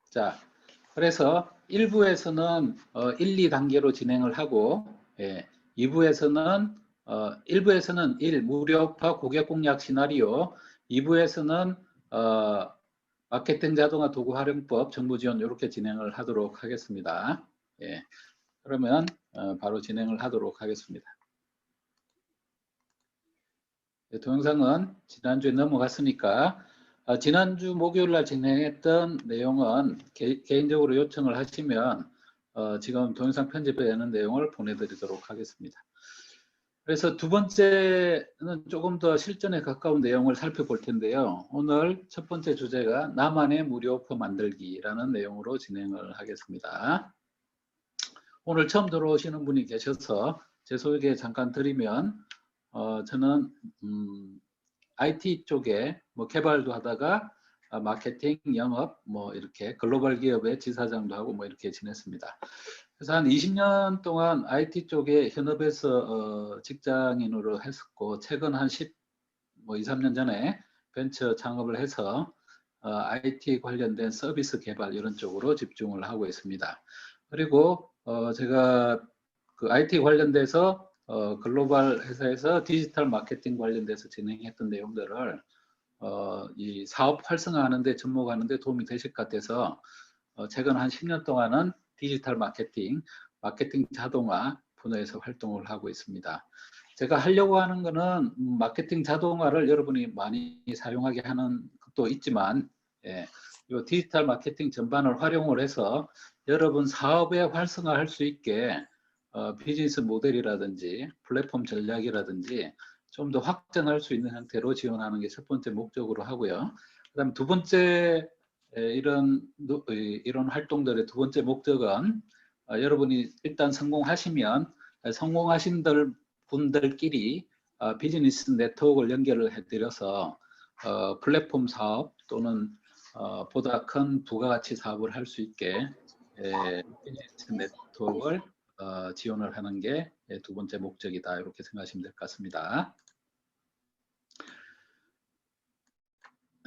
자, 그래서 1부에서는 1, 2단계로 진행을 하고, 2부에서는 1부에서는 1. 무료파 고객 공략 시나리오, 2부에서는 마케팅 자동화 도구 활용법, 정보 지원 이렇게 진행을 하도록 하겠습니다. 그러면 바로 진행을 하도록 하겠습니다. 동영상은 지난주에 넘어갔으니까 지난주 목요일 날 진행했던 내용은 개인적으로 요청을 하시면 지금 동영상 편집되는 내용을 보내드리도록 하겠습니다. 그래서 두 번째는 조금 더 실전에 가까운 내용을 살펴볼 텐데요. 오늘 첫 번째 주제가 나만의 무료 오퍼 만들기라는 내용으로 진행을 하겠습니다. 오늘 처음 들어오시는 분이 계셔서 제 소개 잠깐 드리면 저는 IT 쪽에 뭐 개발도 하다가 마케팅, 영업, 뭐 이렇게 글로벌 기업의 지사장도 하고 뭐 이렇게 지냈습니다. 그래서 한 20년 동안 IT 쪽에 현업에서 직장인으로 했었고, 최근 한 2, 3년 전에 벤처 창업을 해서 IT 관련된 서비스 개발 이런 쪽으로 집중을 하고 있습니다. 그리고 제가 그 IT 관련돼서 글로벌 회사에서 디지털 마케팅 관련돼서 진행했던 내용들을 이 사업 활성화하는 데 접목하는 데 도움이 되실 것 같아서 최근 한 10년 동안은 디지털 마케팅 자동화 분야에서 활동을 하고 있습니다. 제가 하려고 하는 거는 마케팅 자동화를 여러분이 많이 사용하게 하는 것도 있지만 이 디지털 마케팅 전반을 활용을 해서 여러분 사업에 활성화할 수 있게 비즈니스 모델이라든지 플랫폼 전략이라든지 좀 더 확장할 수 있는 형태로 지원하는 게 첫 번째 목적으로 하고요. 그다음 두 번째 이런 활동들의 두 번째 목적은 여러분이 일단 성공하시면 성공하신 분들끼리 비즈니스 네트워크를 연결을 해드려서 플랫폼 사업 또는 보다 큰 부가가치 사업을 할 수 있게 비즈니스 네트워크를 지원을 하는 게 두 번째 목적이다, 이렇게 생각하시면 될 것 같습니다.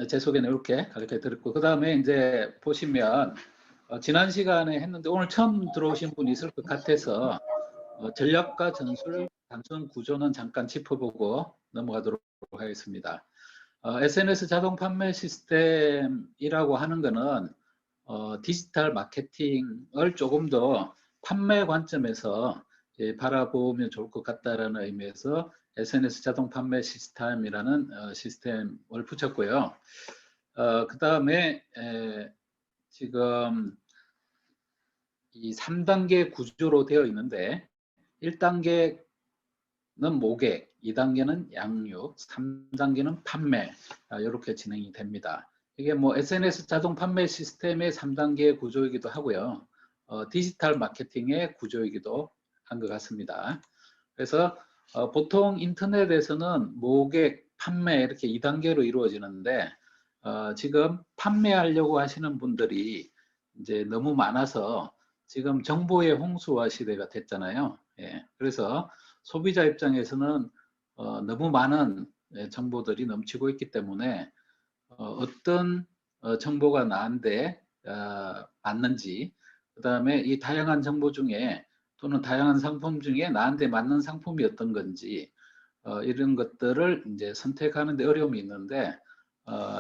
제 소개는 이렇게 가르쳐 드렸고, 그 다음에 이제 보시면 지난 시간에 했는데 오늘 처음 들어오신 분이 있을 것 같아서 전략과 전술, 단순 구조는 잠깐 짚어보고 넘어가도록 하겠습니다. SNS 자동 판매 시스템이라고 하는 거는 디지털 마케팅을 조금 더 판매 관점에서 바라보면 좋을 것 같다라는 의미에서 SNS 자동 판매 시스템이라는 시스템을 붙였고요. 그 다음에 지금 이 3단계 구조로 되어 있는데 1단계는 모객, 2단계는 양육, 3단계는 판매, 이렇게 진행이 됩니다. 이게 뭐 SNS 자동 판매 시스템의 3단계 구조이기도 하고요. 디지털 마케팅의 구조이기도 한 것 같습니다. 그래서 보통 인터넷에서는 모객, 판매 이렇게 2단계로 이루어지는데 지금 판매하려고 하시는 분들이 이제 너무 많아서 지금 정보의 홍수화 시대가 됐잖아요. 그래서 소비자 입장에서는 너무 많은 정보들이 넘치고 있기 때문에 어떤 정보가 나한테 맞는지, 그 다음에 이 다양한 정보 중에 또는 다양한 상품 중에 나한테 맞는 상품이 어떤 건지 이런 것들을 이제 선택하는 데 어려움이 있는데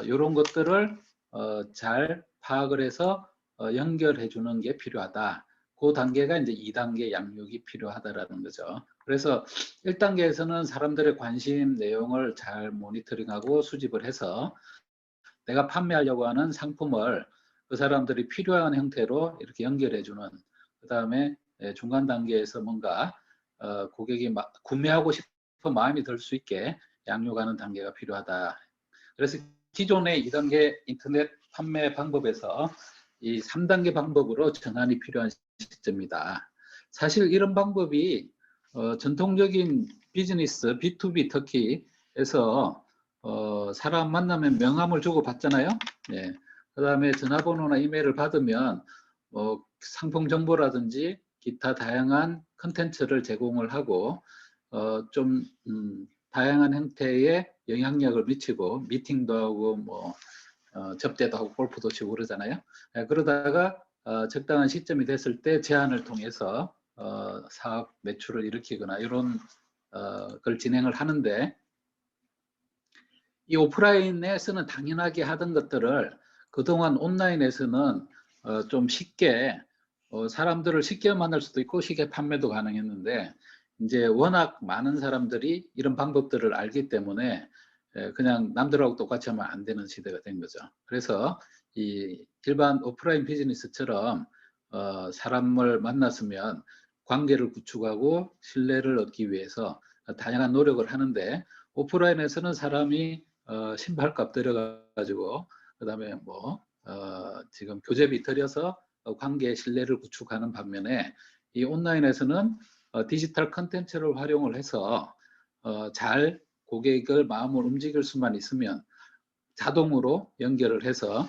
이런 것들을 잘 파악을 해서 연결해 주는 게 필요하다. 그 단계가 이제 2단계 양육이 필요하다라는 거죠. 그래서 1단계에서는 사람들의 관심 내용을 잘 모니터링하고 수집을 해서 내가 판매하려고 하는 상품을 그 사람들이 필요한 형태로 이렇게 연결해 주는, 그 다음에 중간 단계에서 뭔가 고객이 구매하고 싶은 마음이 들 수 있게 양육하는 단계가 필요하다. 그래서 기존의 2단계 인터넷 판매 방법에서 이 3단계 방법으로 전환이 필요한 시점이다. 사실 이런 방법이 전통적인 비즈니스 B2B 터키에서 사람 만나면 명함을 주고 받잖아요. 그 다음에 전화번호나 이메일을 받으면 상품 정보라든지 기타 다양한 컨텐츠를 제공을 하고 좀 다양한 형태의 영향력을 미치고 미팅도 하고 뭐 접대도 하고 골프도 치고 그러잖아요. 그러다가 적당한 시점이 됐을 때 제안을 통해서 사업 매출을 일으키거나 이런 걸 진행을 하는데, 이 오프라인에서는 당연하게 하던 것들을 그동안 온라인에서는 좀 쉽게 사람들을 쉽게 만날 수도 있고 쉽게 판매도 가능했는데, 이제 워낙 많은 사람들이 이런 방법들을 알기 때문에 그냥 남들하고 똑같이 하면 안 되는 시대가 된 거죠. 그래서 이 일반 오프라인 비즈니스처럼 사람을 만났으면 관계를 구축하고 신뢰를 얻기 위해서 다양한 노력을 하는데, 오프라인에서는 사람이 신발값 들여가지고 그다음에 뭐 지금 교재비 들여서 관계 신뢰를 구축하는 반면에, 이 온라인에서는 디지털 컨텐츠를 활용을 해서 잘 고객을 마음을 움직일 수만 있으면 자동으로 연결을 해서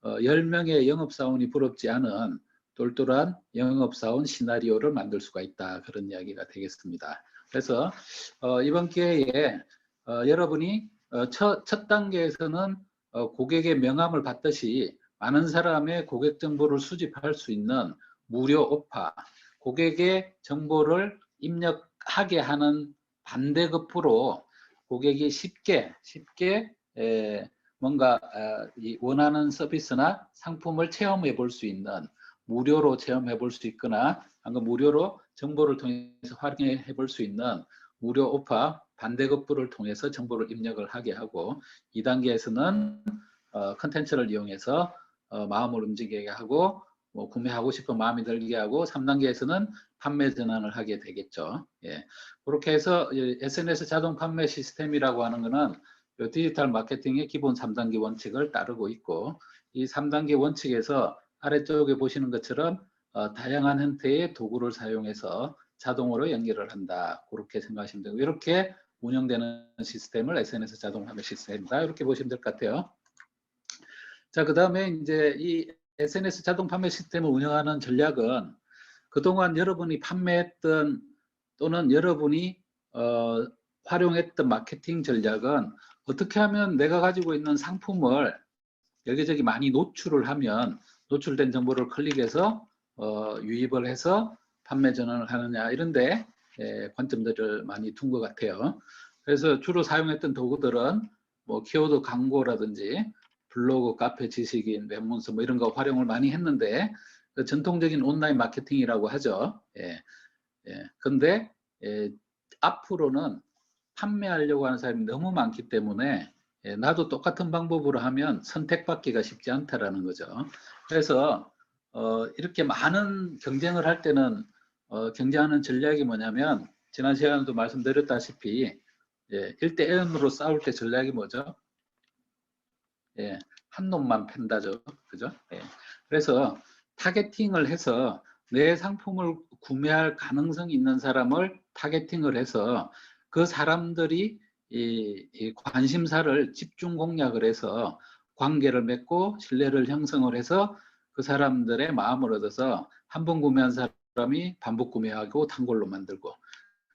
10명의 영업사원이 부럽지 않은 똘똘한 영업사원 시나리오를 만들 수가 있다, 그런 이야기가 되겠습니다. 그래서 이번 기회에 여러분이 첫 단계에서는 고객의 명함을 받듯이 많은 사람의 고객 정보를 수집할 수 있는 무료 오파, 고객의 정보를 입력하게 하는 반대급부로 고객이 쉽게 뭔가 원하는 서비스나 상품을 체험해 볼 수 있는, 무료로 체험해 볼 수 있거나 아니면 무료로 정보를 통해서 활용해 볼 수 있는 무료 오파 반대급부를 통해서 정보를 입력을 하게 하고, 2단계에서는 컨텐츠를 이용해서 마음을 움직이게 하고 뭐 구매하고 싶은 마음이 들게 하고, 3단계에서는 판매 전환을 하게 되겠죠. 예. 그렇게 해서 SNS 자동 판매 시스템이라고 하는 것은 디지털 마케팅의 기본 3단계 원칙을 따르고 있고, 이 3단계 원칙에서 아래쪽에 보시는 것처럼 다양한 형태의 도구를 사용해서 자동으로 연결을 한다, 그렇게 생각하시면 되고, 이렇게 운영되는 시스템을 SNS 자동 판매 시스템이다, 이렇게 보시면 될 것 같아요. 자, 그 다음에 이제 이 SNS 자동 판매 시스템을 운영하는 전략은, 그동안 여러분이 판매했던 또는 여러분이 활용했던 마케팅 전략은, 어떻게 하면 내가 가지고 있는 상품을 여기저기 많이 노출을 하면 노출된 정보를 클릭해서 유입을 해서 판매 전환을 하느냐, 이런데 관점들을 많이 둔 것 같아요. 그래서 주로 사용했던 도구들은 뭐 키워드 광고라든지 블로그, 카페, 지식인, 웹문서 뭐 이런 거 활용을 많이 했는데, 그 전통적인 온라인 마케팅이라고 하죠. 근데 앞으로는 판매하려고 하는 사람이 너무 많기 때문에 나도 똑같은 방법으로 하면 선택받기가 쉽지 않다라는 거죠. 그래서 이렇게 많은 경쟁을 할 때는 경쟁하는 전략이 뭐냐면, 지난 시간에도 말씀드렸다시피 1대1으로 싸울 때 전략이 뭐죠? 한 놈만 팬다죠. 그죠? 그래서 타겟팅을 해서 내 상품을 구매할 가능성이 있는 사람을 타겟팅을 해서 그 사람들이 이 관심사를 집중 공략을 해서 관계를 맺고 신뢰를 형성을 해서 그 사람들의 마음을 얻어서 한 번 구매한 사람이 반복 구매하고 단골로 만들고,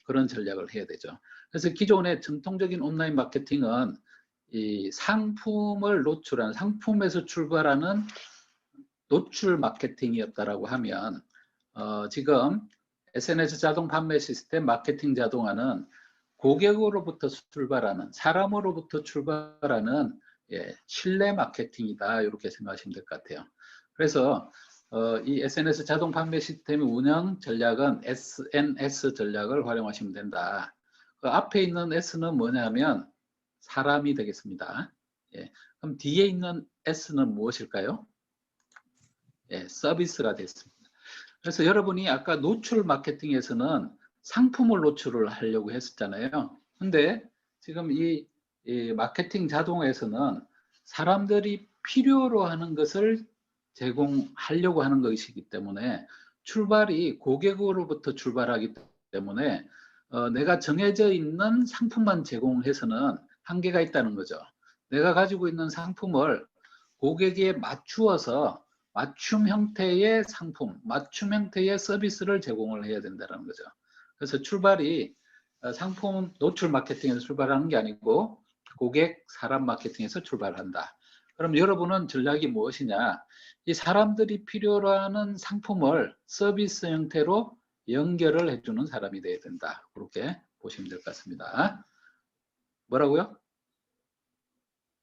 그런 전략을 해야 되죠. 그래서 기존의 전통적인 온라인 마케팅은 이 상품을 노출하는, 상품에서 출발하는 노출 마케팅이었다라고 하면, 지금 SNS 자동 판매 시스템 마케팅 자동화는 고객으로부터 출발하는, 사람으로부터 출발하는 신뢰 마케팅이다, 이렇게 생각하시면 될 것 같아요. 그래서 이 SNS 자동 판매 시스템의 운영 전략은 SNS 전략을 활용하시면 된다. 그 앞에 있는 S는 뭐냐면 사람이 되겠습니다. 그럼 뒤에 있는 S는 무엇일까요? 서비스가 됐습니다. 그래서 여러분이 아까 노출 마케팅에서는 상품을 노출을 하려고 했었잖아요. 근데 지금 이 마케팅 자동에서는 사람들이 필요로 하는 것을 제공하려고 하는 것이기 때문에, 출발이 고객으로부터 출발하기 때문에 내가 정해져 있는 상품만 제공해서는 한계가 있다는 거죠. 내가 가지고 있는 상품을 고객에 맞추어서 맞춤 형태의 상품, 맞춤 형태의 서비스를 제공을 해야 된다는 거죠. 그래서 출발이 상품 노출 마케팅에서 출발하는 게 아니고 고객 사람 마케팅에서 출발한다. 그럼 여러분은 전략이 무엇이냐? 이 사람들이 필요로 하는 상품을 서비스 형태로 연결을 해주는 사람이 되어야 된다. 그렇게 보시면 될 것 같습니다. 뭐라고요?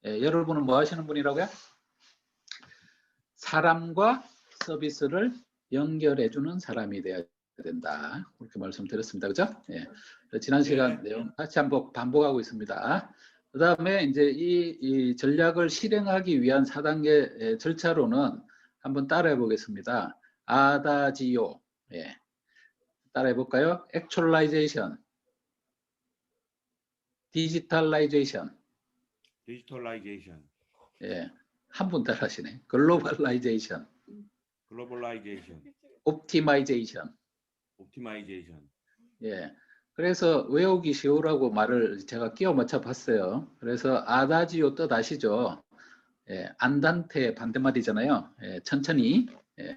예, 여러분은 뭐 하시는 분이라고요? 사람과 서비스를 연결해주는 사람이 되어야 된다. 그렇게 말씀드렸습니다. 그죠? 예. 지난 시간 내용 같이 한번 반복하고 있습니다. 그 다음에 이제 이 전략을 실행하기 위한 4단계 절차로는 한번 따라해 보겠습니다. 아다지오. 예. 따라해 볼까요? 액츄얼라이제이션, 디지털라이제이션. 예. 한 분 따라하시네. 글로벌라이제이션. 옵티마이제이션. 예. 그래서 외우기 쉬우라고 말을 제가 끼워 맞춰 봤어요. 그래서 아다지오 뜻 아시죠? 예, 안단테 반대말이잖아요. 예, 천천히. 예.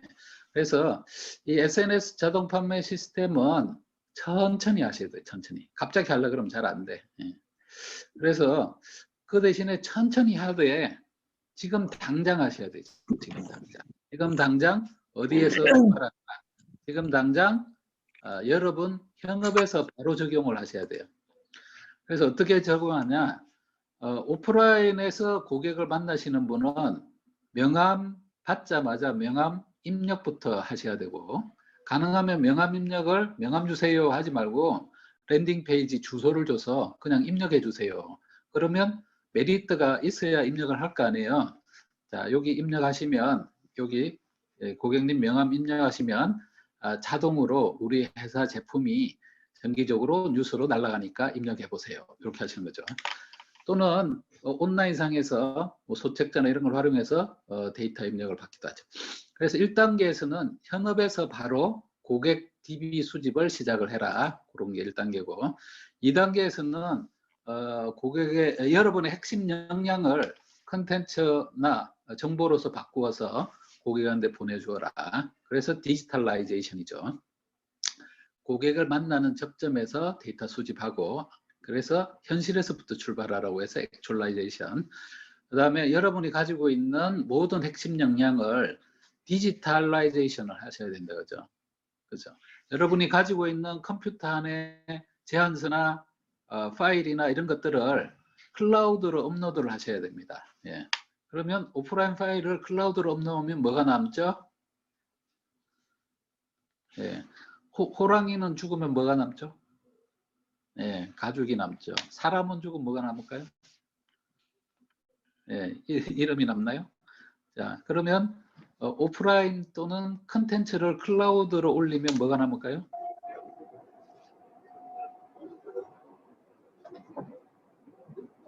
그래서 이 SNS 자동 판매 시스템은 천천히 하셔야 돼요. 천천히. 갑자기 하려고 그러면 잘 안 돼. 예. 그래서 그 대신에 천천히 하되 지금 당장 하셔야 돼요. 지금 당장. 지금 당장 어디에서 출발한다. 지금 당장 여러분 현업에서 바로 적용을 하셔야 돼요. 그래서 어떻게 적용하냐? 오프라인에서 고객을 만나시는 분은 명함 받자마자 명함 입력부터 하셔야 되고, 가능하면 명함 입력을 명함 주세요 하지 말고 랜딩 페이지 주소를 줘서 그냥 입력해 주세요. 그러면 메리트가 있어야 입력을 할 거 아니에요. 자, 여기 입력하시면, 여기 고객님 명함 입력하시면 자동으로 우리 회사 제품이 정기적으로 뉴스로 날아가니까 입력해 보세요. 이렇게 하시는 거죠. 또는 온라인상에서 뭐 소책자나 이런 걸 활용해서 데이터 입력을 받기도 하죠. 그래서 1단계에서는 현업에서 바로 고객 DB 수집을 시작을 해라. 그런 게 1단계고, 2단계에서는 고객의 여러분의 핵심 역량을 컨텐츠나 정보로서 바꾸어서 고객한테 보내주어라. 그래서 디지털라이제이션이죠. 고객을 만나는 접점에서 데이터 수집하고, 그래서 현실에서부터 출발하라고 해서 액츄얼라이제이션. 그 다음에 여러분이 가지고 있는 모든 핵심 역량을 디지털라이제이션을 하셔야 된다. 그죠? 그죠? 여러분이 가지고 있는 컴퓨터 안에 제안서나 파일이나 이런 것들을 클라우드로 업로드를 하셔야 됩니다. 예. 그러면 오프라인 파일을 클라우드로 업로드하면 뭐가 남죠? 예. 호랑이는 죽으면 뭐가 남죠? 예, 가죽이 남죠. 사람은 죽으면 뭐가 남을까요? 예, 이름이 남나요? 자, 그러면 오프라인 또는 컨텐츠를 클라우드로 올리면 뭐가 남을까요?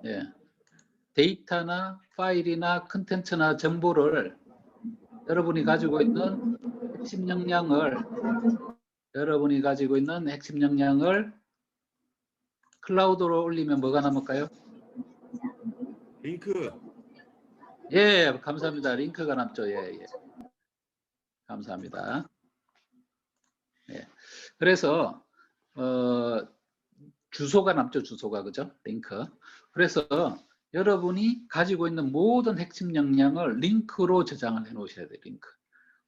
예, 데이터나 파일이나 컨텐츠나 정보를 여러분이 가지고 있는 핵심 역량을 클라우드로 올리면 뭐가 남을까요? 링크. 예, 감사합니다. 링크가 남죠. 예, 예. 감사합니다. 예. 그래서 주소가 남죠. 주소가. 그죠? 링크. 그래서 여러분이 가지고 있는 모든 핵심 역량을 링크로 저장을 해 놓으셔야 돼요. 링크.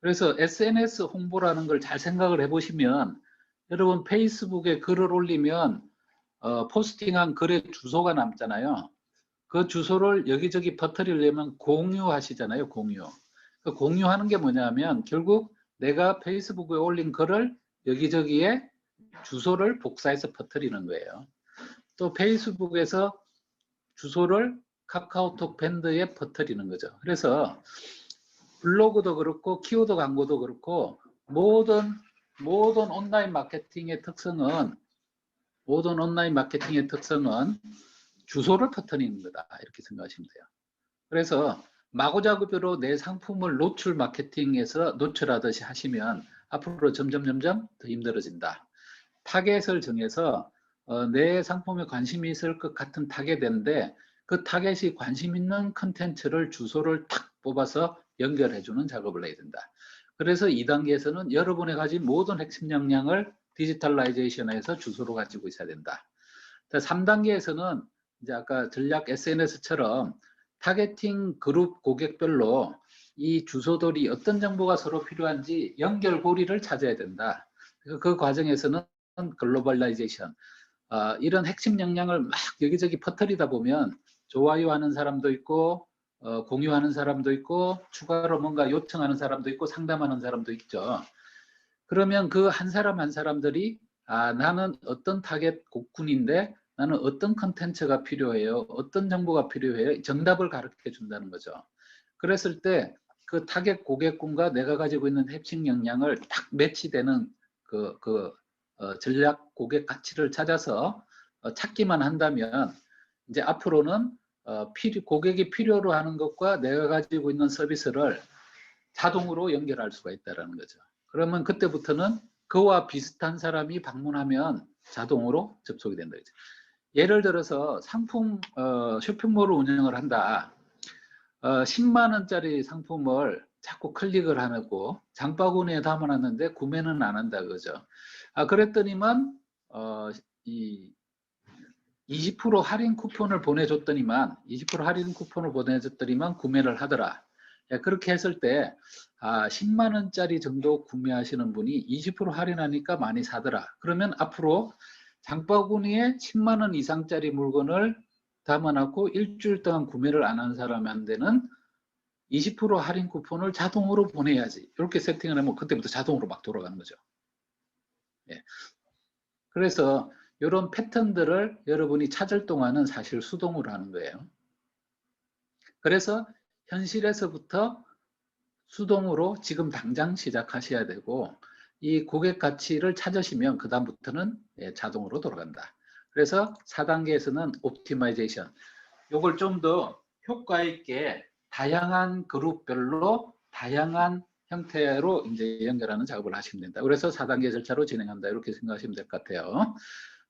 그래서 SNS 홍보라는 걸 잘 생각을 해 보시면, 여러분 페이스북에 글을 올리면 포스팅한 글의 주소가 남잖아요. 그 주소를 여기저기 퍼뜨리려면 공유하시잖아요. 공유. 그 공유하는 게 뭐냐면 결국 내가 페이스북에 올린 글을 여기저기에 주소를 복사해서 퍼뜨리는 거예요. 또 페이스북에서 주소를 카카오톡 밴드에 퍼뜨리는 거죠. 그래서 블로그도 그렇고 키워드 광고도 그렇고 모든 온라인 마케팅의 특성은 주소를 퍼뜨리는 거다. 이렇게 생각하시면 돼요. 그래서 마구잡이로 내 상품을 노출 마케팅에서 노출하듯이 하시면 앞으로 점점 더 힘들어진다. 타겟을 정해서 내 상품에 관심이 있을 것 같은 타겟인데 그 타겟이 관심 있는 컨텐츠를 주소를 탁 뽑아서 연결해주는 작업을 해야 된다. 그래서 2단계에서는 여러분이 가진 모든 핵심 역량을 디지털라이제이션해서 주소로 가지고 있어야 된다. 3단계에서는 이제 아까 전략 SNS처럼 타겟팅 그룹 고객별로 이 주소들이 어떤 정보가 서로 필요한지 연결고리를 찾아야 된다. 그 과정에서는 글로벌라이제이션, 이런 핵심 역량을 막 여기저기 퍼뜨리다 보면 좋아요하는 사람도 있고 공유하는 사람도 있고 추가로 뭔가 요청하는 사람도 있고 상담하는 사람도 있죠. 그러면 그 한 사람 한 사람들이 나는 어떤 타겟 곡군인데 나는 어떤 컨텐츠가 필요해요, 어떤 정보가 필요해요, 정답을 가르쳐 준다는 거죠. 그랬을 때 그 타겟 고객군과 내가 가지고 있는 핵심 역량을 딱 매치되는 전략 고객 가치를 찾아서 찾기만 한다면 이제 앞으로는 고객이 필요로 하는 것과 내가 가지고 있는 서비스를 자동으로 연결할 수가 있다는 거죠. 그러면 그때부터는 그와 비슷한 사람이 방문하면 자동으로 접속이 된다. 예를 들어서 상품 쇼핑몰을 운영을 한다. 10만 원짜리 상품을 자꾸 클릭을 하고 장바구니에 담아놨는데 구매는 안 한다 그죠. 그랬더니만 이 20% 할인 쿠폰을 보내줬더니만 20% 할인 쿠폰을 보내줬더니만 구매를 하더라. 그렇게 했을 때 10만 원짜리 정도 구매하시는 분이 20% 할인하니까 많이 사더라. 그러면 앞으로 장바구니에 10만 원 이상짜리 물건을 담아놓고 일주일 동안 구매를 안 한 사람한테는 20% 할인 쿠폰을 자동으로 보내야지. 이렇게 세팅을 하면 그때부터 자동으로 막 돌아가는 거죠. 예. 그래서 이런 패턴들을 여러분이 찾을 동안은 사실 수동으로 하는 거예요. 그래서 현실에서부터 수동으로 지금 당장 시작하셔야 되고 이 고객 가치를 찾으시면 그 다음부터는 자동으로 돌아간다. 그래서 4단계에서는 옵티마이제이션, 이걸 좀 더 효과 있게 다양한 그룹별로 다양한 형태로 이제 연결하는 작업을 하시면 된다. 그래서 4단계 절차로 진행한다. 이렇게 생각하시면 될 것 같아요.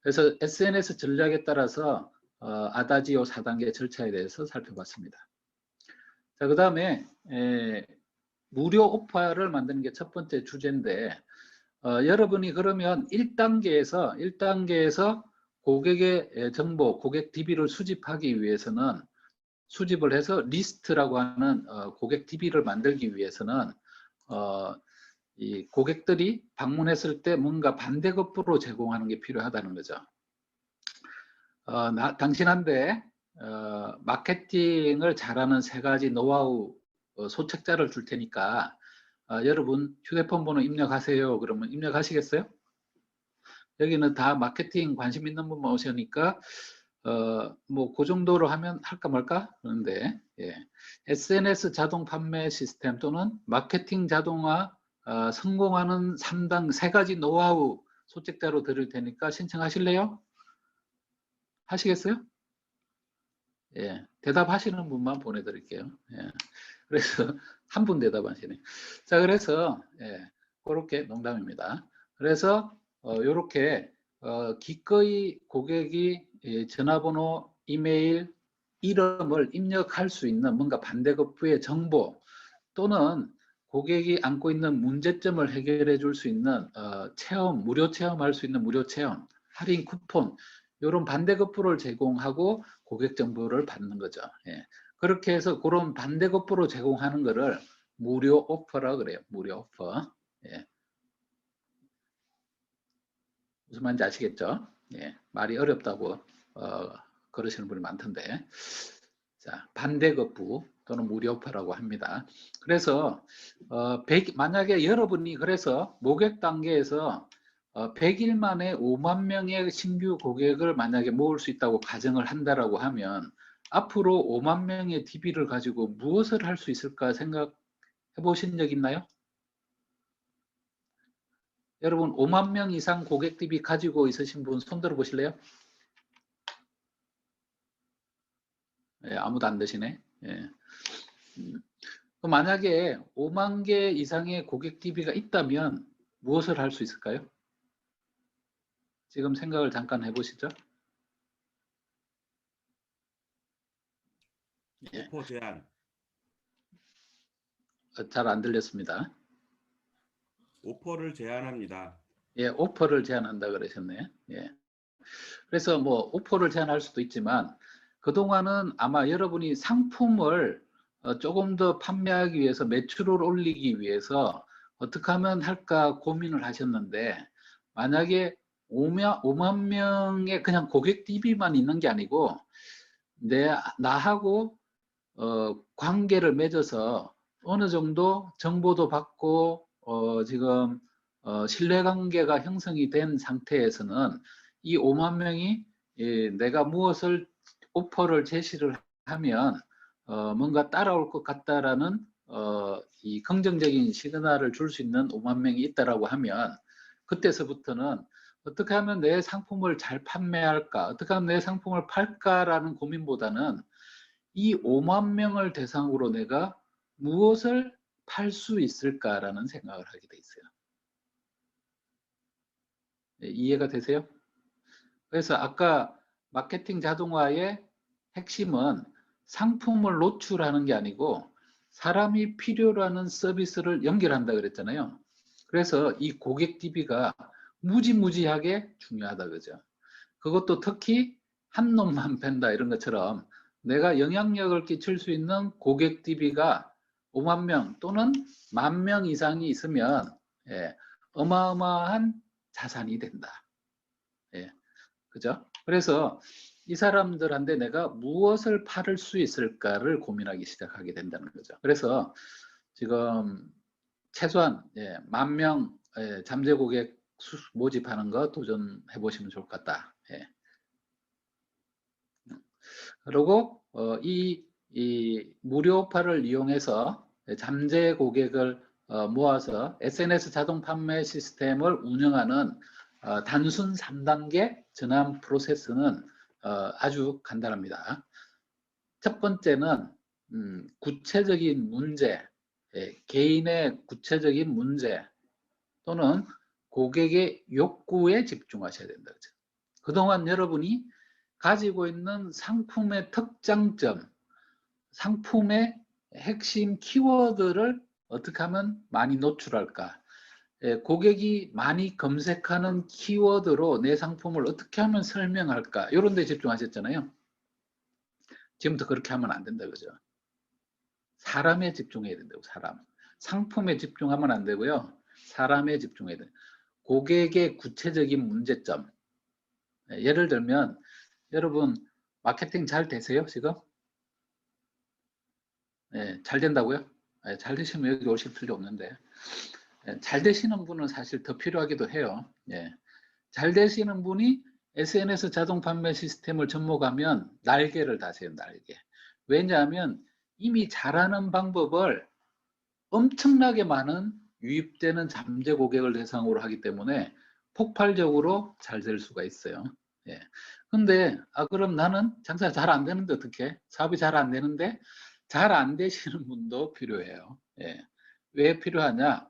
그래서 SNS 전략에 따라서 아다지오 4단계 절차에 대해서 살펴봤습니다. 자, 그 다음에 무료 오퍼를 만드는 게 첫 번째 주제인데 여러분이 그러면 1단계에서 고객의 정보, 고객 DB를 수집하기 위해서는 수집을 해서 리스트라고 하는 고객 DB를 만들기 위해서는 이 고객들이 방문했을 때 뭔가 반대급부로 제공하는 게 필요하다는 거죠. 당신한테 마케팅을 잘하는 3가지 노하우 소책자를 줄 테니까 여러분 휴대폰 번호 입력하세요. 그러면 입력하시겠어요? 여기는 다 마케팅 관심 있는 분만 오시니까 뭐 그 정도로 하면 할까 말까 그런데 SNS 자동 판매 시스템 또는 마케팅 자동화 성공하는 3가지 노하우 소책자로 드릴 테니까 신청하실래요? 하시겠어요? 대답하시는 분만 보내드릴게요. 그래서 한 분 대답하시네. 자, 그래서 그렇게 농담입니다. 그래서 이렇게 기꺼이 고객이 전화번호, 이메일, 이름을 입력할 수 있는 뭔가 반대급부의 정보 또는 고객이 안고 있는 문제점을 해결해 줄 수 있는 체험, 무료 체험할 수 있는 무료 체험, 할인 쿠폰 이런 반대급부를 제공하고 고객 정보를 받는 거죠. 그렇게 해서 그런 반대급부로 제공하는 거를 무료 오퍼라 그래요. 무료 오퍼. 무슨 말인지 아시겠죠? 말이 어렵다고 그러시는 분이 많던데. 자, 반대급부 또는 무료 오퍼라고 합니다. 그래서 만약에 여러분이 그래서 모객 단계에서 100일 만에 5만 명의 신규 고객을 만약에 모을 수 있다고 가정을 한다라고 하면 앞으로 5만 명의 DB를 가지고 무엇을 할 수 있을까 생각해 보신 적 있나요? 여러분 5만 명 이상 고객 DB 가지고 있으신 분 손 들어 보실래요? 아무도 안 드시네. 만약에 5만 개 이상의 고객 DB가 있다면 무엇을 할 수 있을까요? 지금 생각을 잠깐 해보시죠. 오퍼 제한. 잘 안 들렸습니다. 오퍼를 제한합니다. 오퍼를 제한한다 그러셨네. 그래서 뭐 오퍼를 제한할 수도 있지만 그동안은 아마 여러분이 상품을 조금 더 판매하기 위해서 매출을 올리기 위해서 어떻게 하면 할까 고민을 하셨는데, 만약에 5만 명의 그냥 고객 DB만 있는 게 아니고 나하고 관계를 맺어서 어느 정도 정보도 받고 지금 신뢰관계가 형성이 된 상태에서는 이 5만 명이 내가 무엇을 오퍼를 제시를 하면 뭔가 따라올 것 같다라는 이 긍정적인 시그널을 줄 수 있는 5만 명이 있다라고 하면, 그때서부터는 어떻게 하면 내 상품을 잘 판매할까, 어떻게 하면 내 상품을 팔까라는 고민보다는 이 5만 명을 대상으로 내가 무엇을 팔 수 있을까라는 생각을 하게 돼 있어요. 네, 이해가 되세요? 그래서 아까 마케팅 자동화의 핵심은 상품을 노출하는 게 아니고 사람이 필요로 하는 서비스를 연결한다 그랬잖아요. 그래서 이 고객 DB가 무지무지하게 중요하다 그죠. 그것도 특히 한 놈만 팬다 이런 것처럼 내가 영향력을 끼칠 수 있는 고객 DB가 5만 명 또는 10,000명 이상이 있으면 어마어마한 자산이 된다. 그죠? 그래서 이 사람들한테 내가 무엇을 팔을 수 있을까를 고민하기 시작하게 된다는 거죠. 그래서 지금 최소한 10,000명 잠재 고객 모집하는 거 도전해 보시면 좋을 것 같다. 그리고 이 무료 오파를 이용해서 잠재 고객을 모아서 SNS 자동 판매 시스템을 운영하는 단순 3단계 전환 프로세스는 아주 간단합니다. 첫 번째는 구체적인 문제, 개인의 구체적인 문제 또는 고객의 욕구에 집중하셔야 된다. 그동안 여러분이 가지고 있는 상품의 특장점, 상품의 핵심 키워드를 어떻게 하면 많이 노출할까? 고객이 많이 검색하는 키워드로 내 상품을 어떻게 하면 설명할까? 이런 데 집중하셨잖아요. 지금부터 그렇게 하면 안 된다, 그죠? 사람에 집중해야 된다고, 사람. 상품에 집중하면 안 되고요. 사람에 집중해야 돼요. 고객의 구체적인 문제점. 예를 들면, 여러분, 마케팅 잘 되세요, 지금? 잘 된다고요? 잘 되시면 여기 오실 필요 없는데. 잘 되시는 분은 사실 더 필요하기도 해요. 잘 되시는 분이 SNS 자동 판매 시스템을 접목하면 날개를 다세요, 날개. 왜냐하면 이미 잘하는 방법을 엄청나게 많은 유입되는 잠재 고객을 대상으로 하기 때문에 폭발적으로 잘 될 수가 있어요. 근데 그럼 나는 장사가 잘 안 되는데 어떻게? 사업이 잘 안 되는데 잘 안 되시는 분도 필요해요. 왜 필요하냐?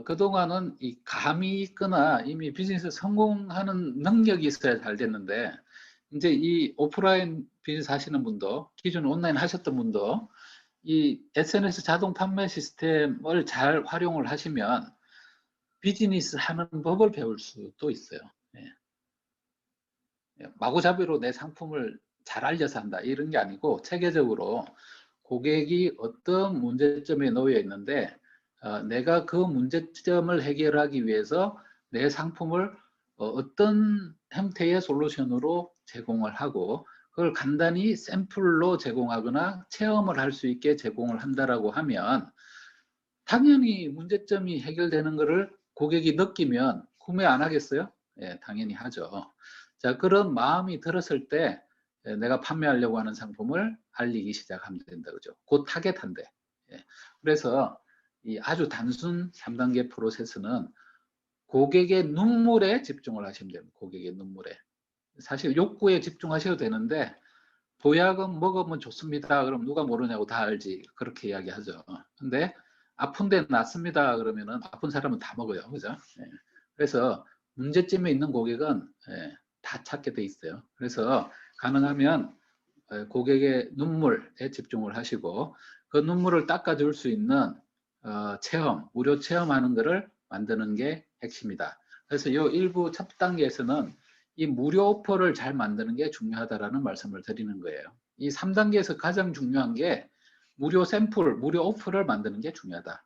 그동안은 이 감이 있거나 이미 비즈니스 성공하는 능력이 있어야 잘 됐는데, 이제 이 오프라인 비즈니스 하시는 분도, 기존 온라인 하셨던 분도 이 SNS 자동 판매 시스템을 잘 활용을 하시면 비즈니스 하는 법을 배울 수도 있어요. 마구잡이로 내 상품을 잘 알려서 한다 이런 게 아니고, 체계적으로 고객이 어떤 문제점에 놓여 있는데 내가 그 문제점을 해결하기 위해서 내 상품을 어떤 형태의 솔루션으로 제공을 하고, 그걸 간단히 샘플로 제공하거나 체험을 할 수 있게 제공을 한다라고 하면 당연히 문제점이 해결되는 것을 고객이 느끼면 구매 안 하겠어요? 당연히 하죠. 자, 그런 마음이 들었을 때 내가 판매하려고 하는 상품을 알리기 시작하면 된다, 그죠? 곧 타겟한데. 그래서 이 아주 단순 3단계 프로세스는 고객의 눈물에 집중을 하시면 됩니다. 고객의 눈물에. 사실 욕구에 집중하셔도 되는데, 보약은 먹으면 좋습니다. 그럼 누가 모르냐고 다 알지. 그렇게 이야기하죠. 근데 아픈데 낫습니다. 그러면은 아픈 사람은 다 먹어요. 그죠? 그래서 문제점에 있는 고객은 다 찾게 돼 있어요. 그래서 가능하면 고객의 눈물에 집중을 하시고, 그 눈물을 닦아줄 수 있는 체험, 무료 체험하는 것을 만드는 게 핵심이다. 그래서 이 일부 첫 단계에서는 이 무료 오퍼를 잘 만드는 게 중요하다라는 말씀을 드리는 거예요. 이 3단계에서 가장 중요한 게 무료 샘플, 무료 오퍼를 만드는 게 중요하다.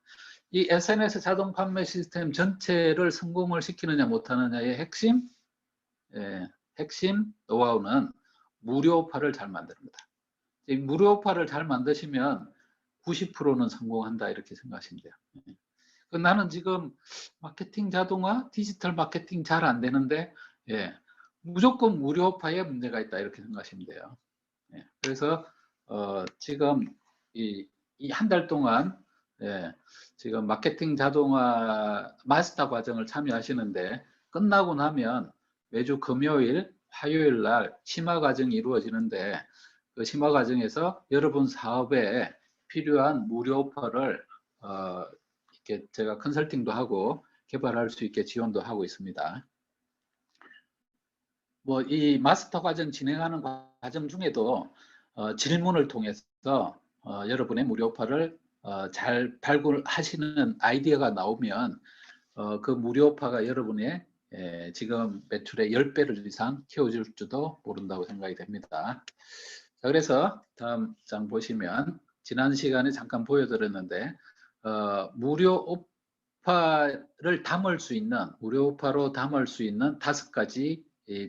이 SNS 자동 판매 시스템 전체를 성공을 시키느냐 못하느냐의 핵심 노하우는 무료 오퍼를 잘 만드는 거다. 이 무료 오퍼를 잘 만드시면 90%는 성공한다 이렇게 생각하시면 돼요. 나는 지금 마케팅 자동화, 디지털 마케팅 잘 안 되는데 무조건 무료 오퍼에 문제가 있다 이렇게 생각하시면 돼요. 그래서 지금 이 한 달 동안 지금 마케팅 자동화 마스터 과정을 참여하시는데 끝나고 나면 매주 금요일, 화요일 날 심화 과정이 이루어지는데 그 심화 과정에서 여러분 사업에 필요한 무료 오퍼를 이렇게 제가 컨설팅도 하고 개발할 수 있게 지원도 하고 있습니다. 뭐 이 마스터 과정 진행하는 과정 중에도 질문을 통해서 여러분의 무료 오퍼를 잘 발굴하시는 아이디어가 나오면 그 무료 오퍼가 여러분의 지금 매출의 10배를 이상 키워줄지도 모른다고 생각이 됩니다. 자, 그래서 다음 장 보시면 지난 시간에 잠깐 보여드렸는데 무료 오퍼를 담을 수 있는 무료 오퍼로 담을 수 있는 5가지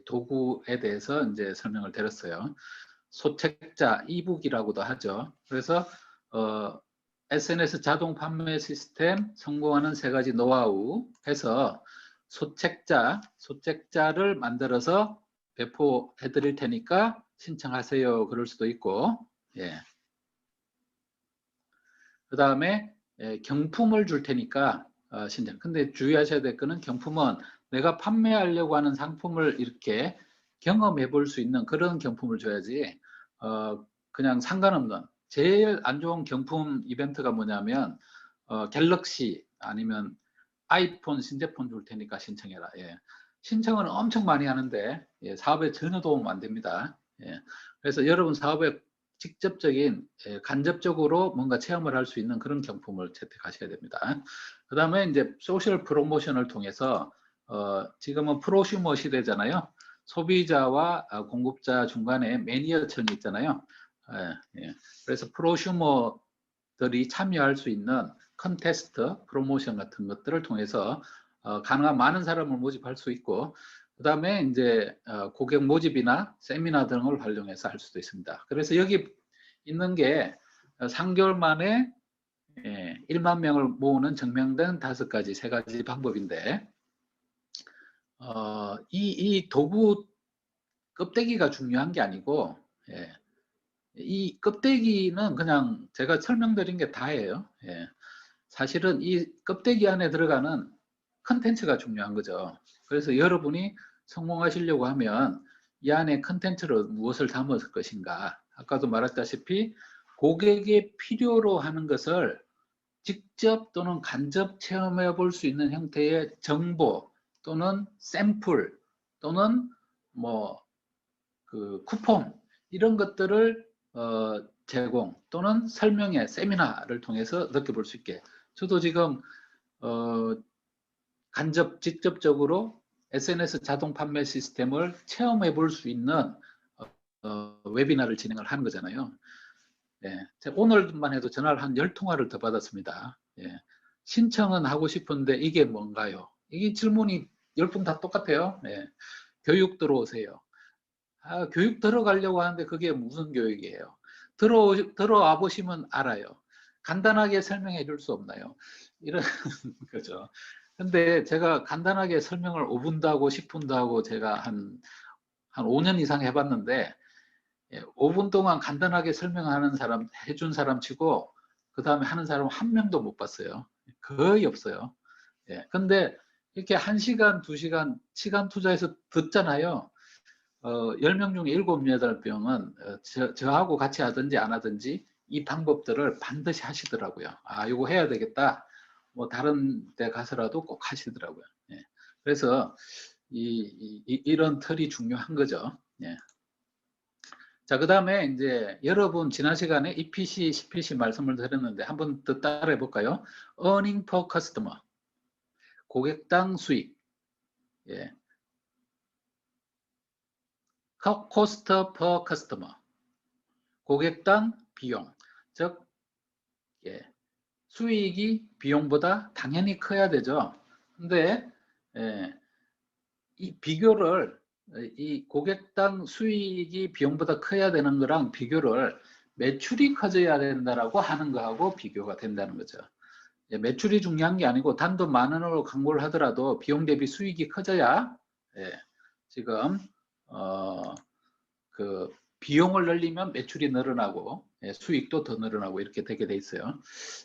도구에 대해서 이제 설명을 드렸어요. 소책자, 이북이라고도 하죠. 그래서 SNS 자동 판매 시스템 성공하는 3가지 노하우 해서 소책자를 만들어서 배포해 드릴 테니까 신청하세요. 그럴 수도 있고, 그 다음에 경품을 줄 테니까 신청. 근데 주의하셔야 될 거는 경품은 내가 판매하려고 하는 상품을 이렇게 경험해 볼 수 있는 그런 경품을 줘야지 그냥 상관없는 제일 안 좋은 경품 이벤트가 뭐냐면 갤럭시 아니면 아이폰 신제품 줄 테니까 신청해라. 신청은 엄청 많이 하는데 사업에 전혀 도움 안 됩니다. 그래서 여러분 사업에 직접적인 간접적으로 뭔가 체험을 할 수 있는 그런 경품을 채택하셔야 됩니다. 그 다음에 이제 소셜 프로모션을 통해서 지금은 프로슈머 시대잖아요. 소비자와 공급자 중간에 매니어층이 있잖아요. 그래서 프로슈머들이 참여할 수 있는 컨테스트, 프로모션 같은 것들을 통해서 가능한 많은 사람을 모집할 수 있고, 그 다음에 이제 고객 모집이나 세미나 등을 활용해서 할 수도 있습니다. 그래서 여기 있는 게 3개월 만에 1만 명을 모으는 증명된 5가지, 3가지 방법인데 이 도구 껍데기가 중요한 게 아니고 이 껍데기는 그냥 제가 설명드린 게 다예요. 사실은 이 껍데기 안에 들어가는 컨텐츠가 중요한 거죠. 그래서 여러분이 성공하시려고 하면 이 안에 컨텐츠로 무엇을 담았을 것인가. 아까도 말했다시피 고객의 필요로 하는 것을 직접 또는 간접 체험해 볼 수 있는 형태의 정보 또는 샘플 또는 뭐 그 쿠폰 이런 것들을 제공 또는 설명회 세미나를 통해서 느껴볼 수 있게. 저도 지금 직접적으로 SNS 자동 판매 시스템을 체험해 볼 수 있는 웨비나를 진행을 하는 거잖아요. 제가 오늘만 해도 전화를 한 10통화를 더 받았습니다. 신청은 하고 싶은데 이게 뭔가요? 이게 질문이 10분 다 똑같아요. 교육 들어오세요. 교육 들어가려고 하는데 그게 무슨 교육이에요? 들어와 보시면 알아요. 간단하게 설명해 줄 수 없나요? 이런 거죠. 근데 제가 간단하게 설명을 5분도 하고 10분도 하고 제가 한 5년 이상 해봤는데 5분 동안 간단하게 설명하는 사람, 해준 사람 치고 그 다음에 하는 사람 한 명도 못 봤어요. 거의 없어요. 근데 이렇게 1시간, 2시간 시간 투자해서 듣잖아요. 10명 중에 7, 8명은 저하고 같이 하든지 안 하든지 이 방법들을 반드시 하시더라고요. 이거 해야 되겠다. 뭐 다른 데 가서라도 꼭 하시더라고요. 그래서 이런 틀이 중요한 거죠. 자, 그 다음에 이제 여러분 지난 시간에 EPC, CPC 말씀을 드렸는데 한번 더 따라해 볼까요? Earning per customer, 고객당 수익. cost per customer, 고객당 비용, 즉 수익이 비용보다 당연히 커야 되죠. 근데 이 비교를, 이 고객당 수익이 비용보다 커야 되는 거랑 비교를 매출이 커져야 된다라고 하는 거하고 비교가 된다는 거죠. 매출이 중요한 게 아니고 단돈 10,000원으로 광고를 하더라도 비용 대비 수익이 커져야 지금 그 비용을 늘리면 매출이 늘어나고 수익도 더 늘어나고 이렇게 되게 돼 있어요.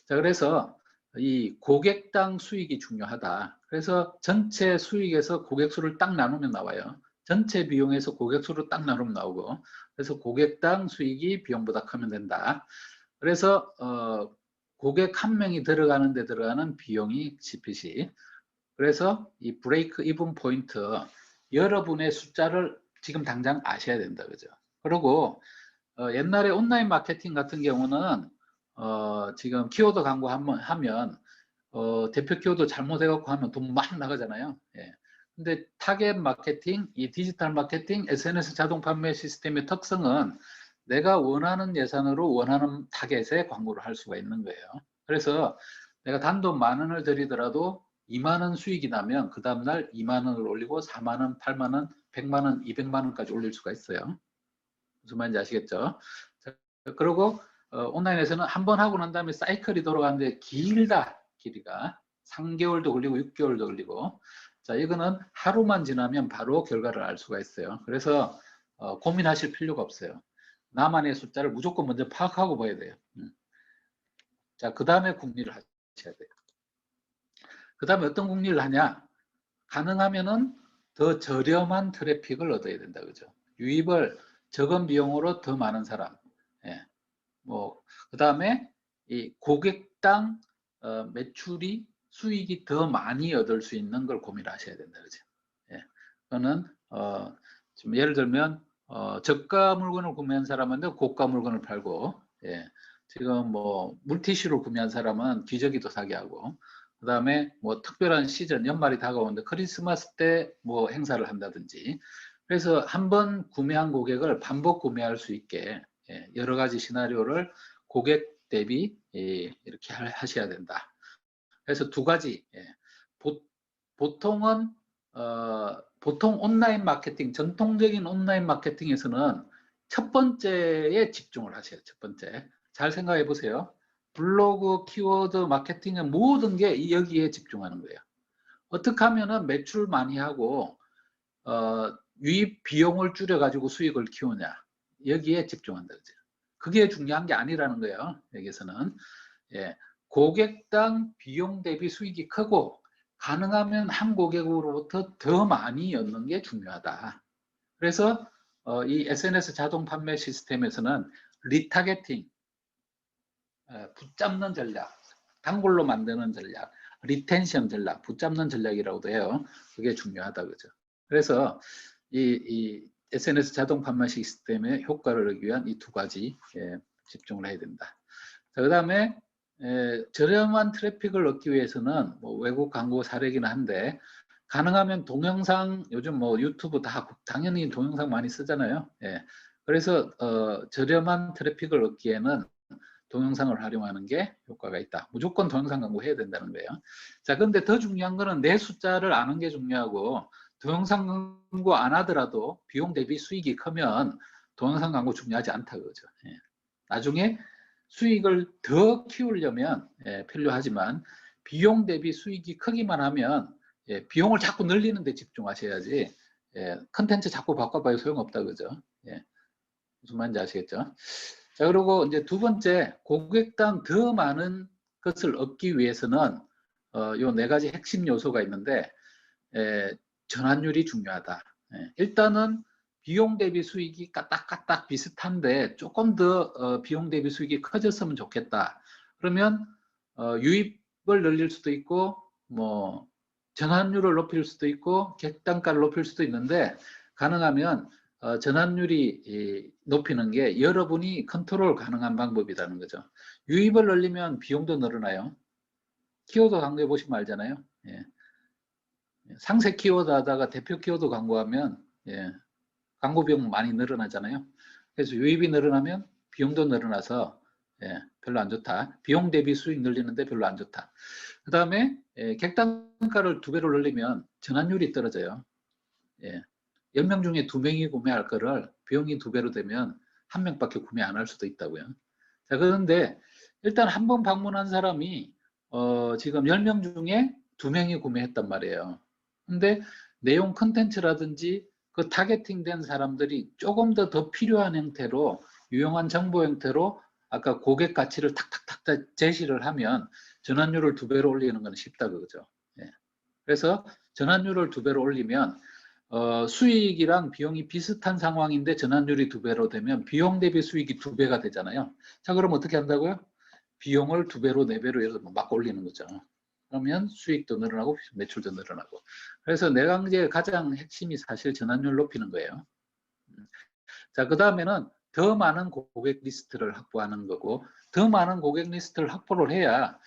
자, 그래서 이 고객당 수익이 중요하다. 그래서 전체 수익에서 고객 수를 딱 나누면 나와요. 전체 비용에서 고객 수를 딱 나누면 나오고, 그래서 고객당 수익이 비용보다 크면 된다. 그래서 고객 한 명이 들어가는 데 들어가는 비용이 CPC. 그래서 이 브레이크 이븐 포인트, 여러분의 숫자를 지금 당장 아셔야 된다, 그죠? 그리고 옛날에 온라인 마케팅 같은 경우는 지금 키워드 광고 하면 대표 키워드 잘못해갖고 하면 돈 막 나가잖아요. 근데 타겟 마케팅, 이 디지털 마케팅, SNS 자동 판매 시스템의 특성은 내가 원하는 예산으로 원하는 타겟에 광고를 할 수가 있는 거예요. 그래서 내가 단돈 10,000원을 들이더라도 20,000원 수익이 나면 그 다음날 20,000원을 올리고 40,000원, 80,000원, 100,000원, 200,000원까지 올릴 수가 있어요. 무슨 말인지 아시겠죠? 자, 그리고 온라인에서는 한 번 하고 난 다음에 사이클이 돌아가는데 길다, 길이가 3개월도 걸리고 6개월도 걸리고. 자, 이거는 하루만 지나면 바로 결과를 알 수가 있어요. 그래서 고민하실 필요가 없어요. 나만의 숫자를 무조건 먼저 파악하고 봐야 돼요. 자, 그 다음에 궁리를 하셔야 돼요. 그 다음에 어떤 궁리를 하냐? 가능하면은 더 저렴한 트래픽을 얻어야 된다, 그죠? 유입을 적은 비용으로 더 많은 사람. 그 다음에 이 고객당 매출이 수익이 더 많이 얻을 수 있는 걸 고민을 하셔야 된다, 그죠? 그거는 지금 예를 들면 저가 물건을 구매한 사람은 고가 물건을 팔고, 지금 뭐 물티슈를 구매한 사람은 기저귀도 사게 하고, 그 다음에 뭐 특별한 시즌, 연말이 다가오는데 크리스마스 때 뭐 행사를 한다든지. 그래서 한번 구매한 고객을 반복 구매할 수 있게 여러 가지 시나리오를 고객 대비 이렇게 하셔야 된다. 그래서 두 가지. 보통은 보통 온라인 마케팅, 전통적인 온라인 마케팅에서는 첫 번째에 집중을 하셔요. 첫 번째. 잘 생각해 보세요. 블로그, 키워드 마케팅의 모든 게 여기에 집중하는 거예요. 어떻게 하면은 매출 많이 하고 유입 비용을 줄여가지고 수익을 키우냐. 여기에 집중한다. 그죠? 그게 중요한 게 아니라는 거예요. 여기서는. 고객당 비용 대비 수익이 크고 가능하면 한 고객으로부터 더 많이 얻는 게 중요하다. 그래서 이 SNS 자동 판매 시스템에서는 리타겟팅, 붙잡는 전략, 단골로 만드는 전략, 리텐션 전략, 붙잡는 전략이라고도 해요. 그게 중요하다, 그죠? 그래서 이 SNS 자동 판매 시스템의 효과를 얻기 위한 이 두 가지 집중을 해야 된다. 그 다음에 저렴한 트래픽을 얻기 위해서는 뭐 외국 광고 사례긴 한데 가능하면 동영상, 요즘 뭐 유튜브 다 당연히 동영상 많이 쓰잖아요. 그래서 저렴한 트래픽을 얻기에는 동영상을 활용하는 게 효과가 있다. 무조건 동영상 광고 해야 된다는 거예요. 자, 근데 더 중요한 거는 내 숫자를 아는 게 중요하고, 동영상 광고 안 하더라도 비용 대비 수익이 크면 동영상 광고 중요하지 않다, 그거죠. 나중에 수익을 더 키우려면 필요하지만 비용 대비 수익이 크기만 하면 비용을 자꾸 늘리는 데 집중하셔야지 컨텐츠 자꾸 바꿔봐야 소용없다, 그죠? 무슨 말인지 아시겠죠? 자, 그리고 이제 두 번째, 고객당 더 많은 것을 얻기 위해서는 요 네 가지 핵심 요소가 있는데 전환율이 중요하다. 일단은 비용 대비 수익이 까딱까딱 비슷한데 조금 더 비용 대비 수익이 커졌으면 좋겠다. 그러면 유입을 늘릴 수도 있고 뭐 전환율을 높일 수도 있고 객단가를 높일 수도 있는데, 가능하면 전환율이 높이는 게 여러분이 컨트롤 가능한 방법이라는 거죠. 유입을 늘리면 비용도 늘어나요. 키워드 광고해 보시면 알잖아요. 상세 키워드 하다가 대표 키워드 광고하면 광고 비용 많이 늘어나잖아요. 그래서 유입이 늘어나면 비용도 늘어나서 별로 안 좋다. 비용 대비 수익 늘리는데 별로 안 좋다. 그 다음에 객단가를 2배로 늘리면 전환율이 떨어져요. 10명 중에 2명이 구매할 거를 비용이 2배로 되면 1명밖에 구매 안 할 수도 있다고요. 자, 그런데 일단 한 번 방문한 사람이 지금 10명 중에 2명이 구매했단 말이에요. 근데 내용 컨텐츠라든지 그 타겟팅된 사람들이 조금 더 필요한 형태로 유용한 정보 형태로 아까 고객 가치를 탁탁탁 제시를 하면 전환율을 2배로 올리는 건 쉽다 그거죠. 그래서 전환율을 2배로 올리면 수익이랑 비용이 비슷한 상황인데 전환율이 2배로 되면 비용 대비 수익이 2배가 되잖아요. 자, 그럼 어떻게 한다고요? 비용을 2배로 4배로 예를 들면 막 올리는 거죠. 그러면 수익도 늘어나고 매출도 늘어나고. 그래서 내강제의 가장 핵심이 사실 전환율 높이는 거예요. 자, 그 다음에는 더 많은 고객 리스트를 확보하는 거고, 더 많은 고객 리스트를 확보를 해야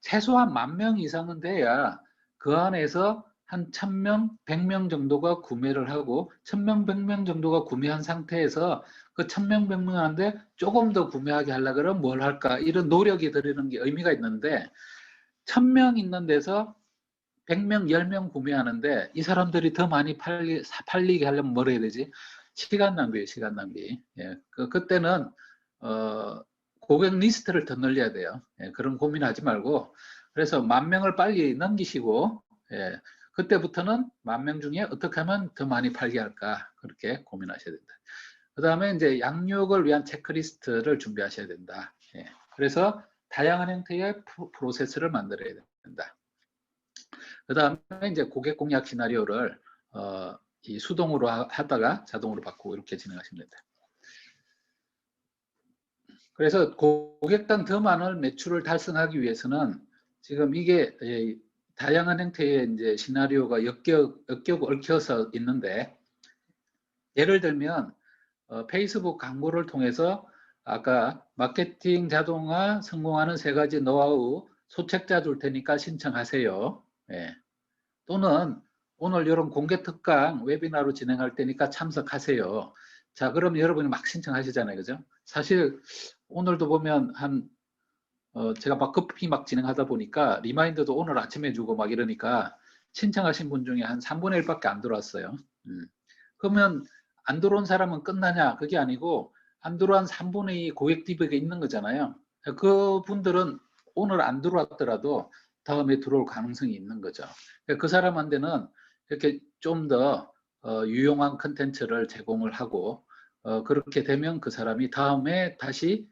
최소한 10,000명 이상은 돼야 그 안에서 한 1,000명, 100명 정도가 구매를 하고 1,000명, 100명 정도가 구매한 상태에서 그 1,000명, 100명한테 조금 더 구매하게 하려고 그러면 뭘 할까? 이런 노력이 들이는 게 의미가 있는데 1,000명 있는 데서 100명, 10명 구매하는데 이 사람들이 더 많이 팔리게 하려면 뭘 해야 되지? 시간 낭비예요, 시간 낭비. 그때는 고객 리스트를 더 늘려야 돼요. 그런 고민하지 말고 그래서 10,000명을 빨리 넘기시고 그때부터는 10,000명 중에 어떻게 하면 더 많이 팔게 할까 그렇게 고민하셔야 된다. 그 다음에 이제 양육을 위한 체크리스트를 준비하셔야 된다. 그래서 다양한 형태의 프로세스를 만들어야 된다. 그 다음에 이제 고객 공략 시나리오를 이 수동으로 하다가 자동으로 바꾸고 이렇게 진행하시면 된다. 그래서 고객당 더 많은 매출을 달성하기 위해서는 지금 이게 다양한 형태의 이제 시나리오가 얽혀서 있는데 예를 들면 페이스북 광고를 통해서 아까 마케팅 자동화 성공하는 3가지 노하우 소책자 줄 테니까 신청하세요. 또는 오늘 이런 공개 특강 웨비나로 진행할 테니까 참석하세요. 자, 그럼 여러분이 막 신청하시잖아요. 그죠? 사실 오늘도 보면 제가 막 급히 막 진행하다 보니까 리마인드도 오늘 아침에 주고 막 이러니까 신청하신 분 중에 한 3분의 1밖에 안 들어왔어요. 그러면 안 들어온 사람은 끝나냐? 그게 아니고 안 들어온 3분의 2 고객 디버가 있는 거잖아요. 그 분들은 오늘 안 들어왔더라도 다음에 들어올 가능성이 있는 거죠. 그 사람한테는 이렇게 좀 더 유용한 컨텐츠를 제공을 하고 그렇게 되면 그 사람이 다음에 다시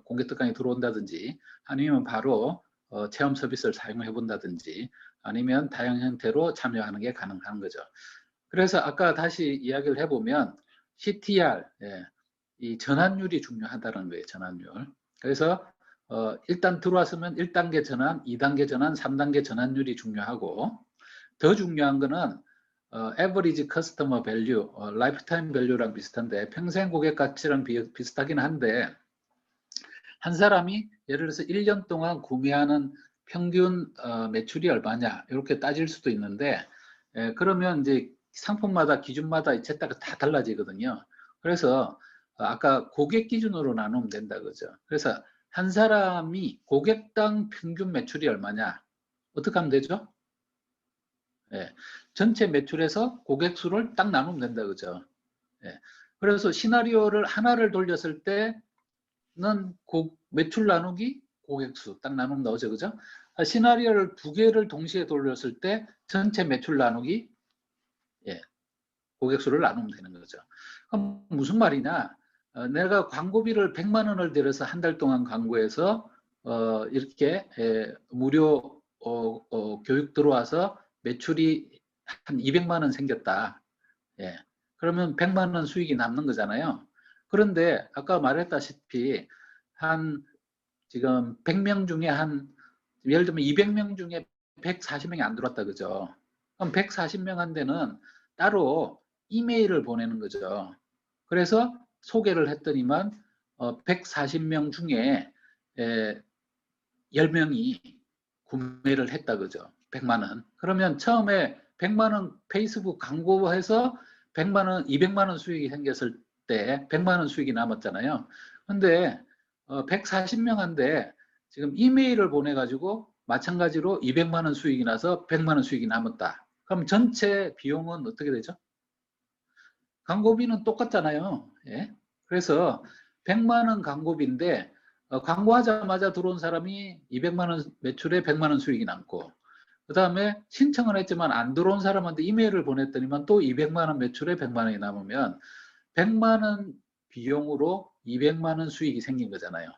공개 특강에 들어온다든지 아니면 바로 체험 서비스를 사용해 본다든지 아니면 다양한 형태로 참여하는 게 가능한 거죠. 그래서 아까 다시 이야기를 해보면 CTR, 이 전환율이 중요하다는 거예요. 전환율. 그래서 일단 들어왔으면 1단계 전환, 2단계 전환, 3단계 전환율이 중요하고 더 중요한 거는 average customer value, lifetime value랑 비슷한데 평생 고객 가치랑 비슷하긴 한데 한 사람이 예를 들어서 1년 동안 구매하는 평균 매출이 얼마냐 이렇게 따질 수도 있는데 그러면 이제 상품마다 기준마다 etc. 다 달라지거든요. 그래서 아까 고객 기준으로 나누면 된다 그죠. 그래서 한 사람이 고객당 평균 매출이 얼마냐 어떻게 하면 되죠? 전체 매출에서 고객 수를 딱 나누면 된다 그죠. 그래서 시나리오를 하나를 돌렸을 때는 매출 나누기 고객 수 딱 나누면 나오죠 그죠. 시나리오를 2개를 동시에 돌렸을 때 전체 매출 나누기 고객 수를 나누면 되는 거죠. 그럼 무슨 말이냐? 내가 광고비를 100만 원을 들여서 한 달 동안 광고해서 이렇게 무료 교육 들어와서 매출이 한 200만 원 생겼다. 그러면 100만 원 수익이 남는 거잖아요. 그런데 아까 말했다시피 한 지금 100명 중에 예를 들면 200명 중에 140명이 안 들어왔다 그죠? 그럼 140명한테는 따로 이메일을 보내는 거죠. 그래서 소개를 했더니만 140명 중에 10명이 구매를 했다 그죠. 100만 원. 그러면 처음에 100만 원 페이스북 광고해서 100만 원, 200만 원 수익이 생겼을 때 100만 원 수익이 남았잖아요. 근데 140명한테 지금 이메일을 보내가지고 마찬가지로 200만 원 수익이 나서 100만 원 수익이 남았다. 그럼 전체 비용은 어떻게 되죠? 광고비는 똑같잖아요. 예? 그래서 100만 원 광고비인데 광고하자마자 들어온 사람이 200만 원 매출에 100만 원 수익이 남고, 그 다음에 신청을 했지만 안 들어온 사람한테 이메일을 보냈더니만 또 200만 원 매출에 100만 원이 남으면 100만 원 비용으로 200만 원 수익이 생긴 거잖아요.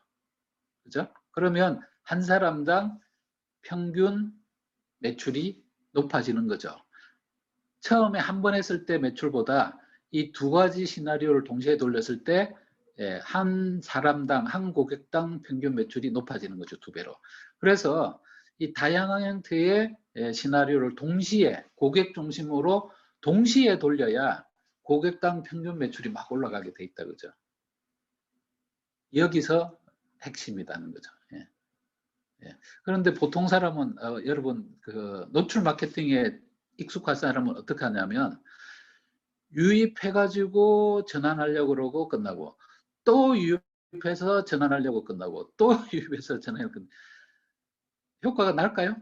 그죠? 그러면 한 사람당 평균 매출이 높아지는 거죠. 처음에 한 번 했을 때 매출보다 이 두 가지 시나리오를 동시에 돌렸을 때 한 사람당, 한 고객당 평균 매출이 높아지는 거죠. 2배로. 그래서 이 다양한 형태의 시나리오를 동시에 고객 중심으로 동시에 돌려야 고객당 평균 매출이 막 올라가게 돼 있다. 그죠? 여기서 핵심이라는 거죠. 예. 예. 그런데 보통 사람은 여러분 그 노출 마케팅에 익숙한 사람은 어떻게 하냐면 유입해가지고 전환하려고 그러고 끝나고, 또 유입해서 전환하려고 끝나고, 또 유입해서 전환하려고 끝나고. 효과가 날까요?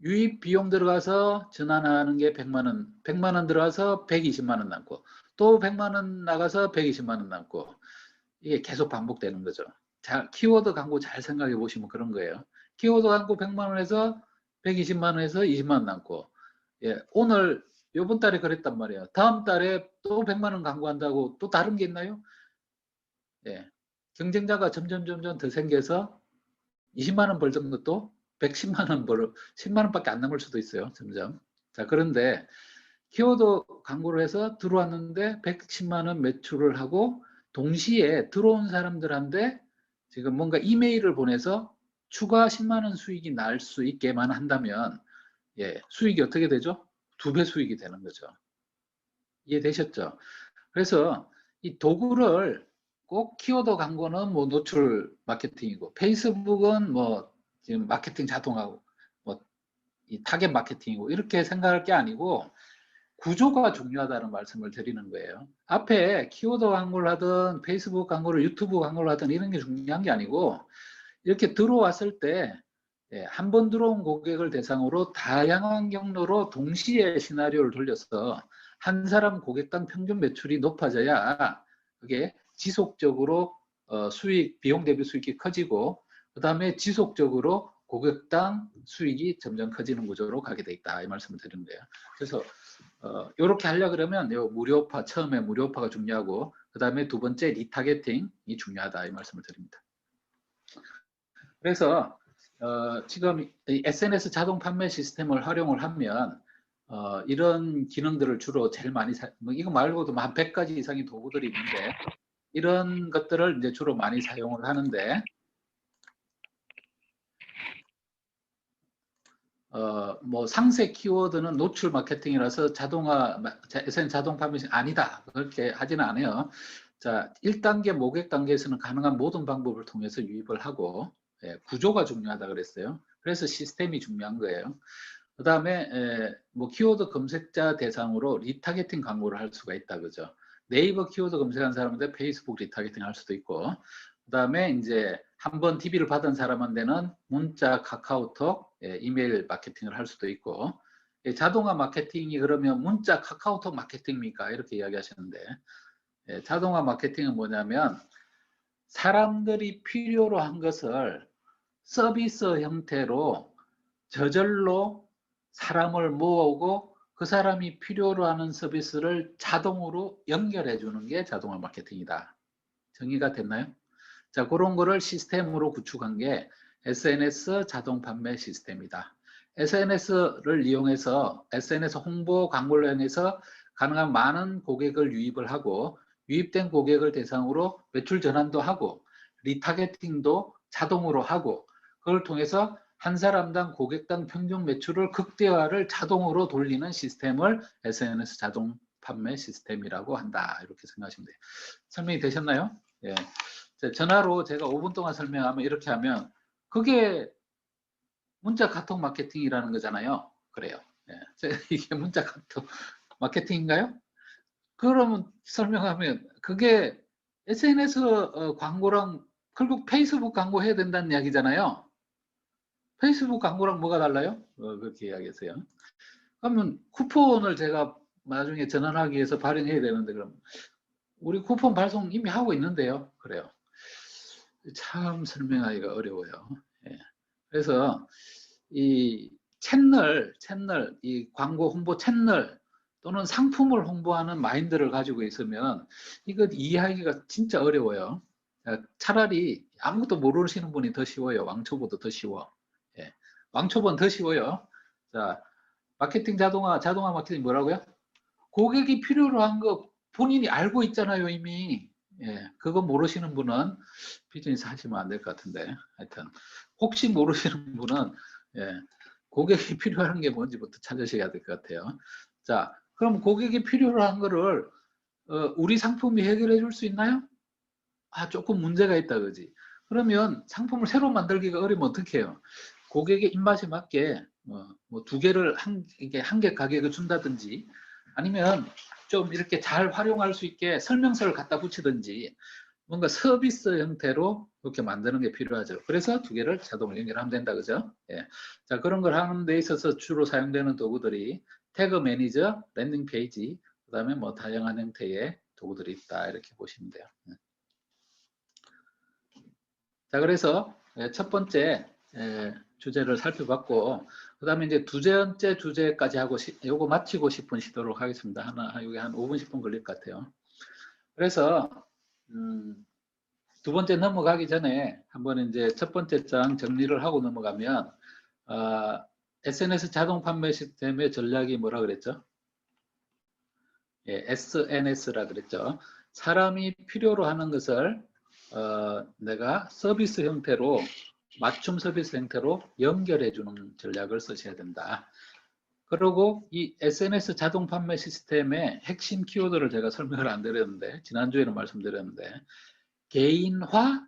유입 비용 들어가서 전환하는 게 100만 원, 100만 원 들어가서 120만 원 남고, 또 100만 원 나가서 120만 원 남고, 이게 계속 반복되는 거죠. 자, 키워드 광고 잘 생각해 보시면 그런 거예요. 키워드 광고 100만 원에서 120만 원에서 20만 원 남고, 예, 오늘 요번 달에 그랬단 말이에요. 다음 달에 또 100만 원 광고한다고 또 다른 게 있나요? 예, 경쟁자가 점점 더 생겨서 20만 원 벌던 것도 110만 원 벌어 10만 원밖에 안 남을 수도 있어요. 점점. 자, 그런데 키워드 광고를 해서 들어왔는데 110만 원 매출을 하고 동시에 들어온 사람들한테 지금 뭔가 이메일을 보내서 추가 10만 원 수익이 날 수 있게만 한다면, 예, 수익이 어떻게 되죠? 2배 수익이 되는 거죠. 이해되셨죠? 그래서 이 도구를 꼭 키워드 광고는 뭐 노출 마케팅이고, 페이스북은 뭐 지금 마케팅 자동하고, 뭐 이 타겟 마케팅이고, 이렇게 생각할 게 아니고 구조가 중요하다는 말씀을 드리는 거예요. 앞에 키워드 광고를 하든 페이스북 광고를 유튜브 광고를 하든 이런 게 중요한 게 아니고, 이렇게 들어왔을 때 한 번 들어온 고객을 대상으로 다양한 경로로 동시에 시나리오를 돌려서 한 사람 고객당 평균 매출이 높아져야 그게 지속적으로 수익, 비용 대비 수익이 커지고, 그 다음에 지속적으로 고객당 수익이 점점 커지는 구조로 가게 돼 있다, 이 말씀을 드리는 거예요. 그래서 이렇게 하려 그러면 요 무료파, 처음에 무료파가 중요하고, 그 다음에 두 번째 리타겟팅이 중요하다, 이 말씀을 드립니다. 그래서 지금 SNS 자동 판매 시스템을 활용을 하면 이런 기능들을 주로 제일 많이 뭐 이거 말고도 한 100가지 이상의 도구들이 있는데, 이런 것들을 이제 주로 많이 사용을 하는데, 뭐 상세 키워드는 노출 마케팅이라서 SNS 자동 판매 아니다, 그렇게 하지는 않아요. 자, 1단계 모객 단계에서는 가능한 모든 방법을 통해서 유입을 하고, 예, 구조가 중요하다 그랬어요. 그래서 시스템이 중요한 거예요. 그 다음에 뭐 키워드 검색자 대상으로 리타겟팅 광고를 할 수가 있다, 그죠? 네이버 키워드 검색한 사람한테 페이스북 리타겟팅 할 수도 있고, 그 다음에 이제 한번 TV를 받은 사람한테는 문자, 카카오톡, 이메일 마케팅을 할 수도 있고, 자동화 마케팅이 그러면 문자, 카카오톡 마케팅입니까? 이렇게 이야기하시는데, 자동화 마케팅은 뭐냐면 사람들이 필요로 한 것을 서비스 형태로 저절로 사람을 모으고 그 사람이 필요로 하는 서비스를 자동으로 연결해 주는 게 자동화 마케팅이다. 정의가 됐나요? 자, 그런 거를 시스템으로 구축한 게 SNS 자동 판매 시스템이다. SNS를 이용해서 SNS 홍보 광고를 이용해서 가능한 많은 고객을 유입을 하고, 유입된 고객을 대상으로 매출 전환도 하고 리타겟팅도 자동으로 하고, 그걸 통해서 한 사람당 고객당 평균 매출을 극대화를 자동으로 돌리는 시스템을 SNS 자동 판매 시스템이라고 한다, 이렇게 생각하시면 돼요. 설명이 되셨나요? 예. 전화로 제가 5분 동안 설명하면 이렇게 하면 그게 문자 카톡 마케팅이라는 거잖아요. 그래요. 예. 이게 문자 카톡 마케팅인가요? 그러면 설명하면 그게 SNS 광고랑 결국 페이스북 광고 해야 된다는 이야기잖아요. 페이스북 광고랑 뭐가 달라요? 그렇게 이야기했어요. 그러면 쿠폰을 제가 나중에 전환하기 위해서 발행해야 되는데 그럼 우리 쿠폰 발송 이미 하고 있는데요. 그래요. 참 설명하기가 어려워요. 예. 그래서 이 채널, 이 광고 홍보 채널 또는 상품을 홍보하는 마인드를 가지고 있으면 이거 이해하기가 진짜 어려워요. 차라리 아무것도 모르시는 분이 더 쉬워요. 왕초보도 더 쉬워. 예. 왕초보는 더 쉬워요. 자, 마케팅 자동화 마케팅 뭐라고요? 고객이 필요로 한 거 본인이 알고 있잖아요, 이미. 예, 그거 모르시는 분은 비즈니스 하시면 안 될 것 같은데. 하여튼, 혹시 모르시는 분은, 예, 고객이 필요한 게 뭔지부터 찾으셔야 될 것 같아요. 자, 그럼 고객이 필요로 한 거를, 우리 상품이 해결해 줄 수 있나요? 아, 조금 문제가 있다, 그지? 그러면 상품을 새로 만들기가 어려우면 어떻게 해요? 고객의 입맛에 맞게, 뭐 두 개를 이게 한 개 가격을 준다든지, 아니면 좀 이렇게 잘 활용할 수 있게 설명서를 갖다 붙이든지 뭔가 서비스 형태로 이렇게 만드는 게 필요하죠. 그래서 두 개를 자동으로 연결하면 된다, 그죠? 예. 자, 그런 걸 하는 데 있어서 주로 사용되는 도구들이 태그 매니저, 랜딩 페이지, 그다음에 뭐 다양한 형태의 도구들이 있다 이렇게 보시면 돼요. 자, 그래서 첫 번째 주제를 살펴봤고, 그 다음에 이제 두 번째 주제까지 하고, 요거 마치고 10분 쉬도록 하겠습니다. 이게 한 5분, 10분 걸릴 것 같아요. 그래서, 두 번째 넘어가기 전에 한번 이제 첫 번째 장 정리를 하고 넘어가면, SNS 자동 판매 시스템의 전략이 뭐라 그랬죠? 예, SNS라 그랬죠. 사람이 필요로 하는 것을 내가 서비스 형태로 맞춤 서비스 형태로 연결해 주는 전략을 쓰셔야 된다. 그리고 이 SNS 자동 판매 시스템의 핵심 키워드를 제가 설명을 안 드렸는데 지난주에는 말씀드렸는데 개인화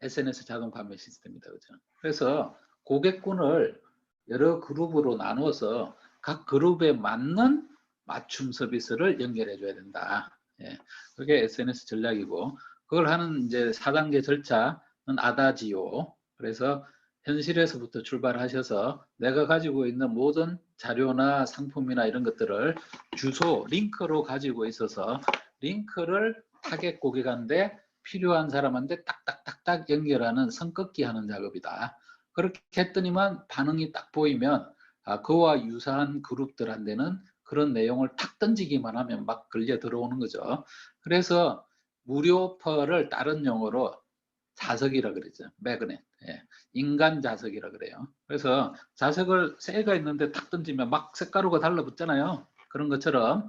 SNS 자동 판매 시스템이다. 그죠? 그래서 고객군을 여러 그룹으로 나누어서 각 그룹에 맞는 맞춤 서비스를 연결해 줘야 된다. 예, 그게 SNS 전략이고 그걸 하는 이제 4단계 절차는 아다지오. 그래서 현실에서부터 출발하셔서 내가 가지고 있는 모든 자료나 상품이나 이런 것들을 주소, 링크로 가지고 있어서 링크를 타겟 고객한테 필요한 사람한테 딱딱딱딱 연결하는 선긋기 하는 작업이다. 그렇게 했더니만 반응이 딱 보이면 그와 유사한 그룹들한테는 그런 내용을 탁 던지기만 하면 막 걸려 들어오는 거죠. 그래서 무료 오퍼를 다른 용어로 자석이라 그러죠. 매그넷. 예. 인간 자석이라 그래요. 그래서 자석을 새가 있는데 탁 던지면 막 색가루가 달라붙잖아요. 그런 것처럼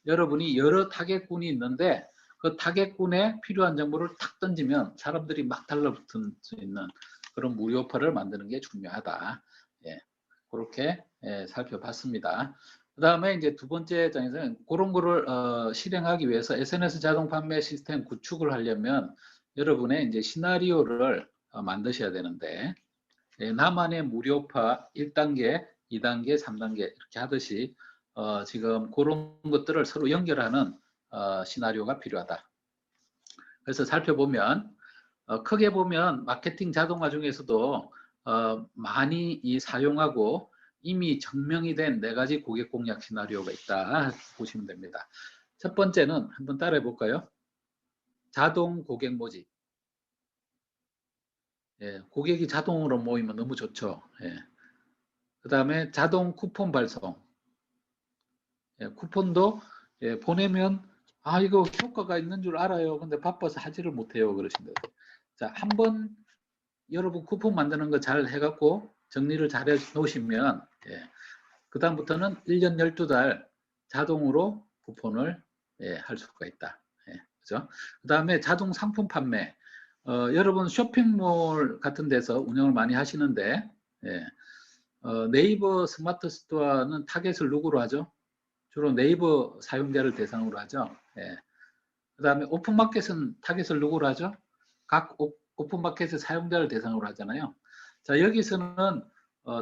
여러분이 여러 타겟군이 있는데 그 타겟군에 필요한 정보를 탁 던지면 사람들이 막 달라붙을 수 있는 그런 무료 오퍼를 만드는 게 중요하다. 예. 그렇게 살펴봤습니다. 그 다음에 이제 두 번째 장에서는 그런 거를 실행하기 위해서 SNS 자동 판매 시스템 구축을 하려면 여러분의 이제 시나리오를 만드셔야 되는데 나만의 무료파 1단계, 2단계, 3단계 이렇게 하듯이 지금 그런 것들을 서로 연결하는 시나리오가 필요하다. 그래서 살펴보면 크게 보면 마케팅 자동화 중에서도 많이 사용하고 이미 증명이 된 4가지 고객 공략 시나리오가 있다 보시면 됩니다. 첫 번째는 한번 따라해 볼까요? 자동 고객 모집. 예, 고객이 자동으로 모이면 너무 좋죠. 예. 그 다음에 자동 쿠폰 발송. 예, 쿠폰도 보내면 이거 효과가 있는 줄 알아요. 근데 바빠서 하지를 못해요. 그러신다. 자, 한번 여러분 쿠폰 만드는 거 잘 해갖고 정리를 잘 해 놓으시면 그 다음부터는 1년 12달 자동으로 쿠폰을 할 수가 있다. 그죠? 그 다음에 자동 상품 판매. 여러분 쇼핑몰 같은 데서 운영을 많이 하시는데 네이버 스마트 스토어는 타겟을 누구로 하죠? 주로 네이버 사용자를 대상으로 하죠. 그 다음에 오픈마켓은 타겟을 누구로 하죠? 각 오픈마켓의 사용자를 대상으로 하잖아요. 자, 여기서는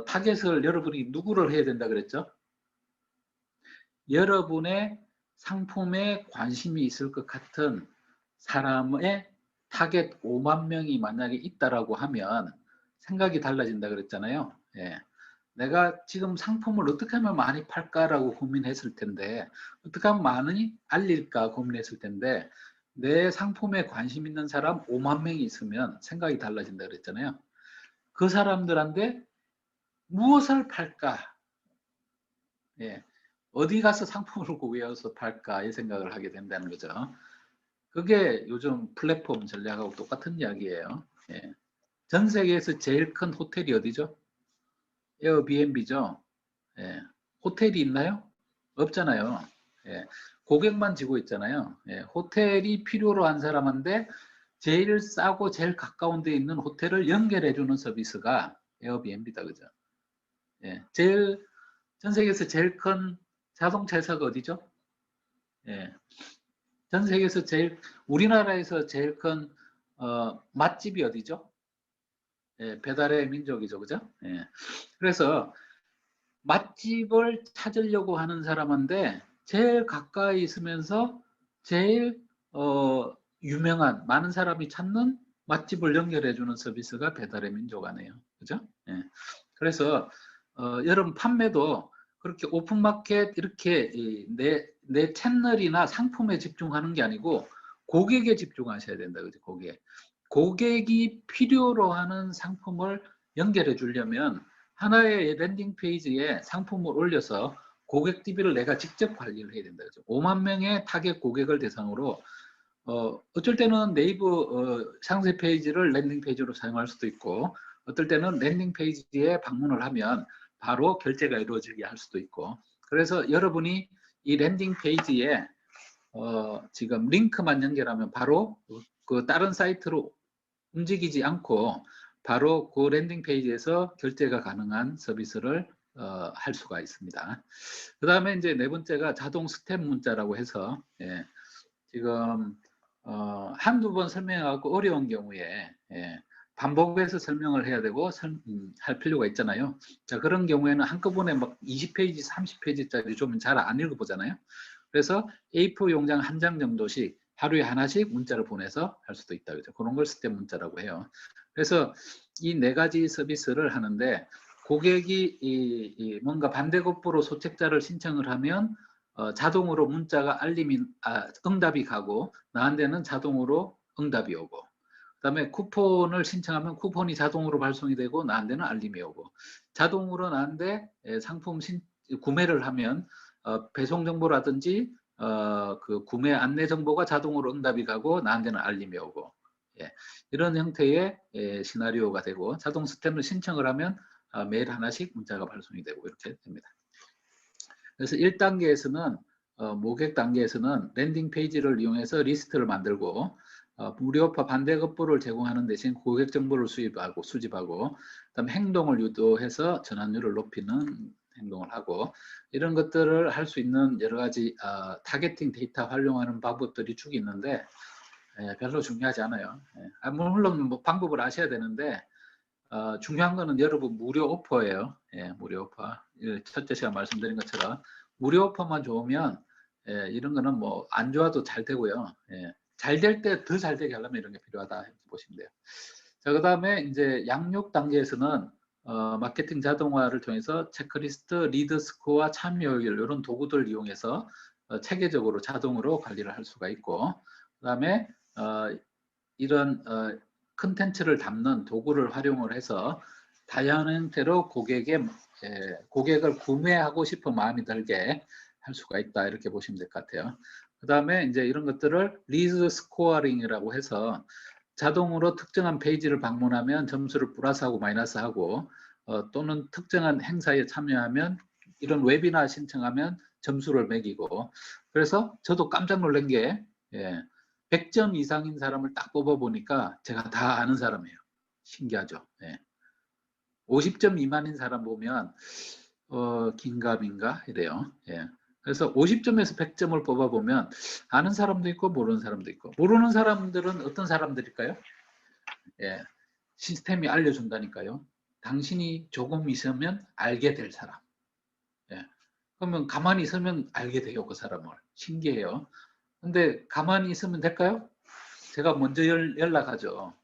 타겟을 여러분이 누구를 해야 된다 그랬죠? 여러분의 상품에 관심이 있을 것 같은 사람의 타겟 5만 명이 만약에 있다라고 하면 생각이 달라진다 그랬잖아요. 예. 내가 지금 상품을 어떻게 하면 많이 팔까라고 고민했을 텐데, 어떻게 하면 많이 알릴까 고민했을 텐데, 내 상품에 관심 있는 사람 5만 명이 있으면 생각이 달라진다 그랬잖아요. 그 사람들한테 무엇을 팔까? 예. 어디 가서 상품을 구해서 팔까? 이 생각을 하게 된다는 거죠. 그게 요즘 플랫폼 전략하고 똑같은 이야기예요. 예. 전 세계에서 제일 큰 호텔이 어디죠? 에어비앤비죠. 예. 호텔이 있나요? 없잖아요. 예. 고객만 지고 있잖아요. 예. 호텔이 필요로 한 사람한테 제일 싸고 제일 가까운 데 있는 호텔을 연결해 주는 서비스가 에어비앤비다. 그죠? 예. 전 세계에서 제일 큰 자동차 회사가 어디죠? 예. 전 세계에서 우리나라에서 제일 큰 맛집이 어디죠? 예, 배달의 민족이죠. 그죠? 예. 그래서 맛집을 찾으려고 하는 사람한테 제일 가까이 있으면서 제일 유명한 많은 사람이 찾는 맛집을 연결해 주는 서비스가 배달의 민족 아니에요. 그죠? 예. 그래서 여러분 판매도 그렇게 오픈마켓 이렇게 내 채널이나 상품에 집중하는 게 아니고 고객에 집중하셔야 된다. 그죠? 고객이 필요로 하는 상품을 연결해 주려면 하나의 랜딩 페이지에 상품을 올려서 고객 DB를 내가 직접 관리를 해야 된다. 그죠? 5만 명의 타겟 고객을 대상으로 어쩔 때는 네이버 상세 페이지를 랜딩 페이지로 사용할 수도 있고, 어떨 때는 랜딩 페이지에 방문을 하면 바로 결제가 이루어지게 할 수도 있고, 그래서 여러분이 이 랜딩 페이지에 지금 링크만 연결하면 바로 그 다른 사이트로 움직이지 않고 바로 그 랜딩 페이지에서 결제가 가능한 서비스를 할 수가 있습니다. 그 다음에 이제 네 번째가 자동 스텝 문자라고 해서 지금 한두 번 설명하고 어려운 경우에 반복해서 설명을 해야 되고 할 필요가 있잖아요. 자, 그런 경우에는 한꺼번에 막 20페이지, 30페이지짜리 좀 잘 안 읽어보잖아요. 그래서 A4 용장 한 장 정도씩 하루에 하나씩 문자를 보내서 할 수도 있다. 그죠? 그런 걸 스텝 문자라고 해요. 그래서 이 네 가지 서비스를 하는데 고객이 뭔가 반대급부로 소책자를 신청을 하면 자동으로 문자가 응답이 가고 나한테는 자동으로 응답이 오고, 그다음에 쿠폰을 신청하면 쿠폰이 자동으로 발송이 되고 나한테는 알림이 오고, 자동으로 나한테 상품 구매를 하면 배송 정보라든지 그 구매 안내 정보가 자동으로 응답이 가고 나한테는 알림이 오고, 예, 이런 형태의 시나리오가 되고, 자동 스탬을 신청을 하면 매일 하나씩 문자가 발송이 되고 이렇게 됩니다. 그래서 1단계에서는 모객 단계에서는 랜딩 페이지를 이용해서 리스트를 만들고 무료파 반대급부를 제공하는 대신 고객 정보를 수집하고 그다음에 행동을 유도해서 전환율을 높이는 행동을 하고, 이런 것들을 할 수 있는 여러 가지 타겟팅 데이터 활용하는 방법들이 쭉 있는데 별로 중요하지 않아요. 물론 뭐 방법을 아셔야 되는데 중요한 거는 여러분 무료 오퍼예요. 무료 오퍼. 첫째 제가 말씀드린 것처럼 무료 오퍼만 좋으면 이런 거는 뭐 안 좋아도 잘 되고요. 잘 될 때 더 잘 되게 하려면 이런 게 필요하다 이렇게 보시면 돼요. 자, 그다음에 이제 양육 단계에서는 마케팅 자동화를 통해서 체크리스트, 리드 스코어, 참여율 이런 도구들을 이용해서 체계적으로 자동으로 관리를 할 수가 있고, 그다음에 이런 컨텐츠를 담는 도구를 활용을 해서 다양한 형태로 고객을 구매하고 싶은 마음이 들게 할 수가 있다 이렇게 보시면 될 것 같아요. 그 다음에 이제 이런 것들을 리드 스코어링이라고 해서 자동으로 특정한 페이지를 방문하면 점수를 플러스하고 마이너스하고 또는 특정한 행사에 참여하면 이런 웨비나 신청하면 점수를 매기고, 그래서 저도 깜짝 놀란 게 100점 이상인 사람을 딱 뽑아보니까 제가 다 아는 사람이에요. 신기하죠. 50점 미만인 사람 보면 긴가민가 이래요. 그래서 50점에서 100점을 뽑아보면 아는 사람도 있고 모르는 사람도 있고, 모르는 사람들은 어떤 사람들일까요? 시스템이 알려준다니까요. 당신이 조금 있으면 알게 될 사람. 그러면 가만히 있으면 알게 돼요, 그 사람을. 신기해요. 근데 가만히 있으면 될까요? 제가 먼저 연락하죠.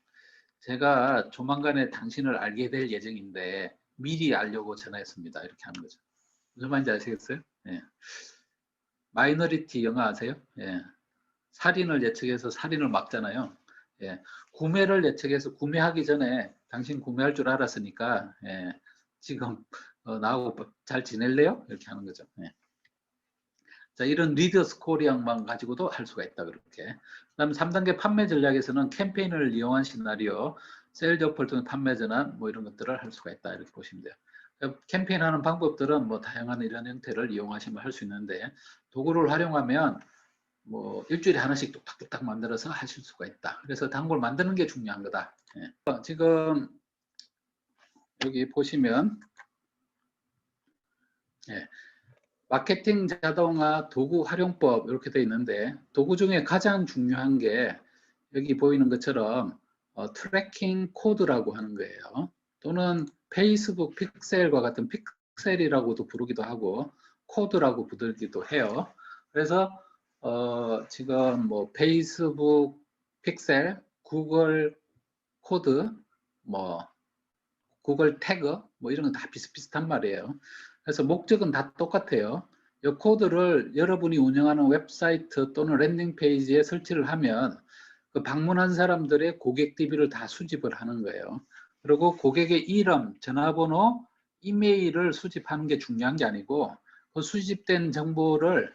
제가 조만간에 당신을 알게 될 예정인데 미리 알려고 전화했습니다. 이렇게 하는 거죠. 무슨 말인지 아시겠어요? 예. 마이너리티 영화 아세요? 예. 살인을 예측해서 살인을 막잖아요. 예. 구매를 예측해서 구매하기 전에 당신 구매할 줄 알았으니까 예. 지금 나하고 잘 지낼래요? 이렇게 하는 거죠. 예. 자, 이런 리더 스코어링만 가지고도 할 수가 있다. 그렇게. 그다음 3단계 판매 전략에서는 캠페인을 이용한 시나리오, 세일즈 어플 통해 판매 전환 뭐 이런 것들을 할 수가 있다. 이렇게 보시면 돼요. 캠페인하는 방법들은 뭐 다양한 이런 형태를 이용하시면 할 수 있는데 도구를 활용하면 뭐 일주일에 하나씩 뚝딱뚝딱 만들어서 하실 수가 있다. 그래서 단골 만드는 게 중요한 거다. 예. 지금 여기 보시면 예. 마케팅 자동화 도구 활용법 이렇게 되어 있는데 도구 중에 가장 중요한 게 여기 보이는 것처럼 트래킹 코드라고 하는 거예요. 또는 페이스북 픽셀과 같은 픽셀이라고도 부르기도 하고 코드라고 부르기도 해요. 그래서 지금 뭐 페이스북 픽셀, 구글 코드, 뭐 구글 태그 뭐 이런 건 다 비슷비슷한 말이에요. 그래서 목적은 다 똑같아요. 이 코드를 여러분이 운영하는 웹사이트 또는 랜딩 페이지에 설치를 하면 그 방문한 사람들의 고객 DB를 다 수집을 하는 거예요. 그리고 고객의 이름, 전화번호, 이메일을 수집하는 게 중요한 게 아니고 그 수집된 정보를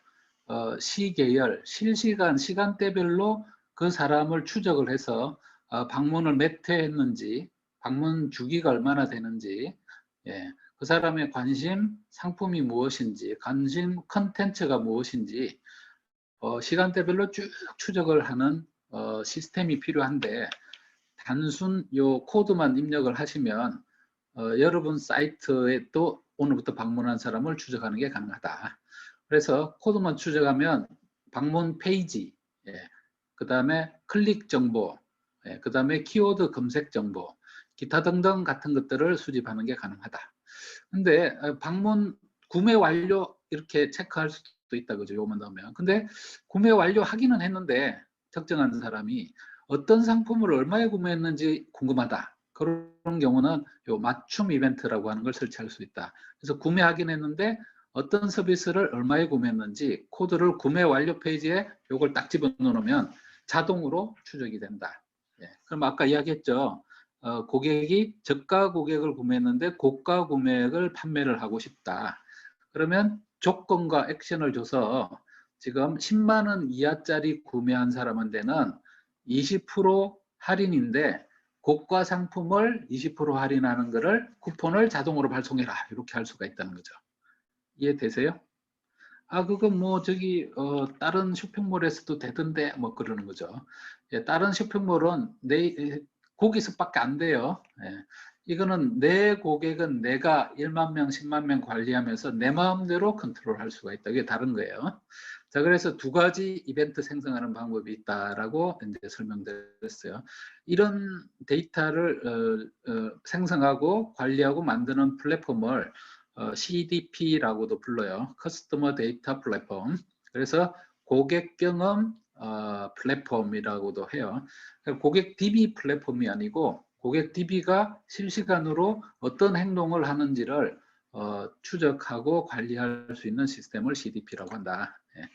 시계열, 실시간, 시간대별로 그 사람을 추적을 해서 방문을 몇 회 했는지, 방문 주기가 얼마나 되는지, 예, 그 사람의 관심, 상품이 무엇인지, 관심 컨텐츠가 무엇인지 시간대별로 쭉 추적을 하는 시스템이 필요한데 단순 요 코드만 입력을 하시면 여러분 사이트에 또 오늘부터 방문한 사람을 추적하는 게 가능하다. 그래서 코드만 추적하면 방문 페이지, 예, 그 다음에 클릭 정보, 예, 그 다음에 키워드 검색 정보, 기타 등등 같은 것들을 수집하는 게 가능하다. 근데 방문 구매 완료 이렇게 체크할 수도 있다 그죠? 요만 넣으면. 근데 구매 완료하기는 했는데 특정한 사람이 어떤 상품을 얼마에 구매했는지 궁금하다. 그런 경우는 요 맞춤 이벤트라고 하는 걸 설치할 수 있다. 그래서 구매하긴 했는데 어떤 서비스를 얼마에 구매했는지 코드를 구매 완료 페이지에 요걸 딱 집어넣으면 자동으로 추적이 된다. 예. 그럼 아까 이야기했죠. 고객이 저가 고객을 구매했는데 고가 구매액을 판매를 하고 싶다. 그러면 조건과 액션을 줘서 지금 10만 원 이하짜리 구매한 사람한테는 20% 할인인데 고가 상품을 20% 할인하는 거를 쿠폰을 자동으로 발송해라. 이렇게 할 수가 있다는 거죠. 이해되세요? 아, 그거 뭐 저기 다른 쇼핑몰에서도 되던데 뭐 그러는 거죠. 예, 다른 쇼핑몰은 거기서밖에 안 돼요. 예, 이거는 내 고객은 내가 1만 명, 10만 명 관리하면서 내 마음대로 컨트롤할 수가 있다. 이게 다른 거예요. 자, 그래서 두 가지 이벤트 생성하는 방법이 있다라고 이제 설명드렸어요. 이런 데이터를 생성하고 관리하고 만드는 플랫폼을 CDP라고도 불러요. 커스터머 데이터 플랫폼. 그래서 고객 경험 플랫폼이라고도 해요. 고객 DB 플랫폼이 아니고 고객 DB가 실시간으로 어떤 행동을 하는지를 추적하고 관리할 수 있는 시스템을 CDP라고 한다. 예.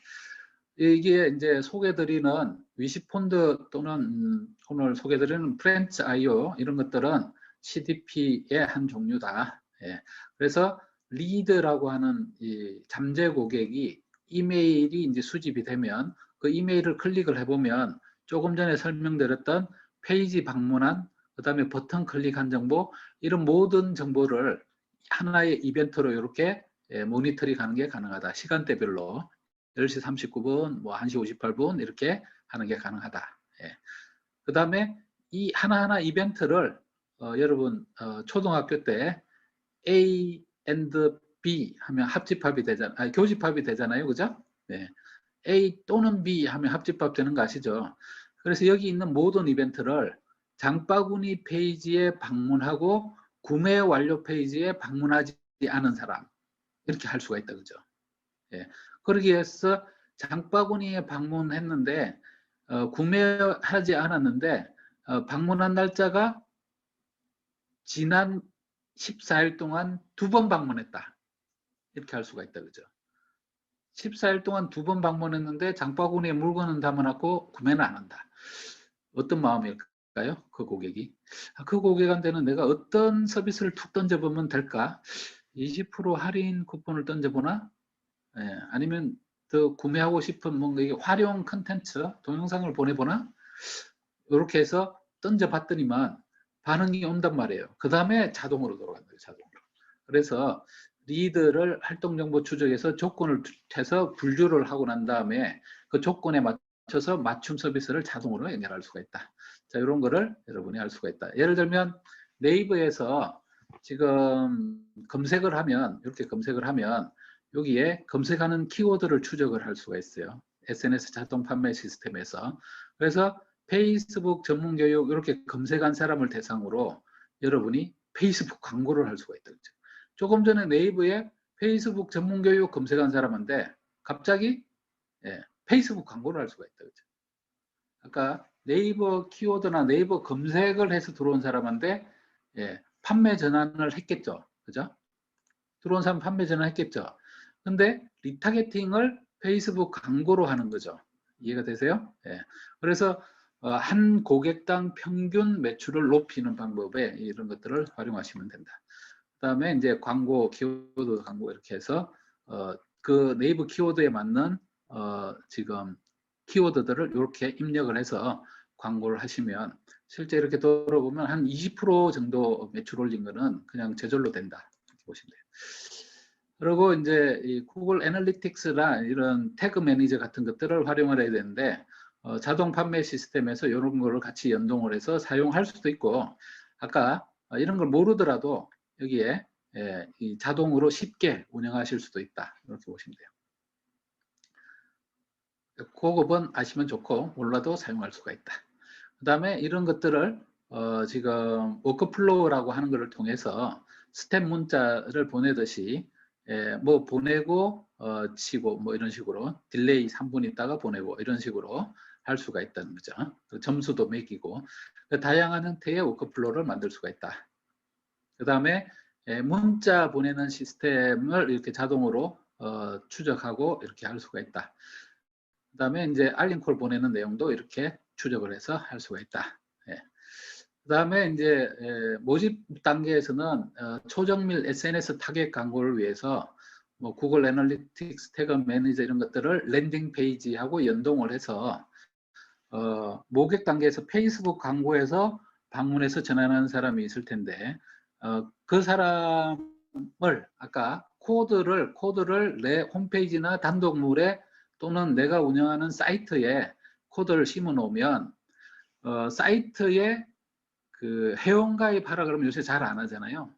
이게 이제 소개드리는 위시폰드 또는 오늘 소개드리는 프렌치 IO 이런 것들은 CDP의 한 종류다. 예. 그래서 리드라고 하는 이 잠재 고객이 이메일이 이제 수집이 되면 그 이메일을 클릭을 해보면 조금 전에 설명드렸던 페이지 방문한 그다음에 버튼 클릭한 정보 이런 모든 정보를 하나의 이벤트로 이렇게 모니터링 하는 게 가능하다. 시간대별로 10시 39분, 뭐 1시 58분 이렇게 하는 게 가능하다. 예. 그 다음에 이 하나하나 이벤트를 여러분 초등학교 때 A and B 하면 합집합이 되잖아요. 아니, 교집합이 되잖아요. 그죠? 네. A 또는 B 하면 합집합 되는 거 아시죠? 그래서 여기 있는 모든 이벤트를 장바구니 페이지에 방문하고 구매 완료 페이지에 방문하지 않은 사람 이렇게 할 수가 있다. 그죠? 그러기 위해서 장바구니에 방문했는데 구매하지 않았는데 방문한 날짜가 지난 14일 동안 2번 방문했다. 이렇게 할 수가 있다. 그죠? 14일 동안 2번 방문했는데 장바구니에 물건은 담아놨고 구매는 안 한다. 어떤 마음일까요? 그 고객이. 그 고객한테는 내가 어떤 서비스를 툭 던져보면 될까? 20% 할인 쿠폰을 던져보나? 아니면 더 구매하고 싶은 뭔가 이게 활용 컨텐츠, 동영상을 보내보나? 이렇게 해서 던져봤더니만 반응이 온단 말이에요. 그 다음에 자동으로 돌아간다. 자동으로. 그래서 리드를 활동정보 추적해서 조건을 해서 분류를 하고 난 다음에 그 조건에 맞춰서 맞춤 서비스를 자동으로 연결할 수가 있다. 자, 이런 거를 여러분이 할 수가 있다. 예를 들면 네이버에서 지금 검색을 하면, 이렇게 검색을 하면 여기에 검색하는 키워드를 추적을 할 수가 있어요. SNS 자동 판매 시스템에서. 그래서 페이스북 전문 교육 이렇게 검색한 사람을 대상으로 여러분이 페이스북 광고를 할 수가 있다. 그렇죠? 조금 전에 네이버에 페이스북 전문 교육 검색한 사람인데 갑자기 페이스북 광고를 할 수가 있다. 그렇죠? 아까 네이버 키워드나 네이버 검색을 해서 들어온 사람한테 판매 전환을 했겠죠. 그죠? 들어온 사람 판매 전환했겠죠. 근데 리타게팅을 페이스북 광고로 하는 거죠. 이해가 되세요? 그래서 한 고객당 평균 매출을 높이는 방법에 이런 것들을 활용하시면 된다. 그 다음에 이제 광고, 키워드 광고 이렇게 해서 그 네이버 키워드에 맞는 지금 키워드들을 이렇게 입력을 해서 광고를 하시면 실제 이렇게 돌아보면 한 20% 정도 매출 올린 거는 그냥 저절로 된다. 이렇게 보시면 돼요. 그리고 이제 이 구글 애널리틱스나 이런 태그 매니저 같은 것들을 활용을 해야 되는데 자동 판매 시스템에서 이런 거를 같이 연동을 해서 사용할 수도 있고 아까 이런 걸 모르더라도 여기에 이 자동으로 쉽게 운영하실 수도 있다. 이렇게 보시면 돼요. 그것은 아시면 좋고 몰라도 사용할 수가 있다. 그 다음에 이런 것들을 지금 워크플로우라고 하는 것을 통해서 스텝 문자를 보내듯이 뭐 보내고 치고 뭐 이런 식으로 딜레이 3분 있다가 보내고 이런 식으로 할 수가 있다는 거죠. 점수도 매기고 다양한 형태의 워크플로우를 만들 수가 있다. 그 다음에 문자 보내는 시스템을 이렇게 자동으로 추적하고 이렇게 할 수가 있다. 그 다음에 이제 알림콜 보내는 내용도 이렇게 추적을 해서 할 수가 있다. 그 다음에 이제 모집 단계에서는 초정밀 SNS 타겟 광고를 위해서 뭐 구글 애널리틱스 태그 매니저 이런 것들을 랜딩 페이지하고 연동을 해서 모객 단계에서 페이스북 광고에서 방문해서 전환하는 사람이 있을 텐데 그 사람을 아까 코드를 내 홈페이지나 단독물에 또는 내가 운영하는 사이트에 코드를 심어 놓으면 사이트에 그 회원가입하라 그러면 요새 잘 안 하잖아요.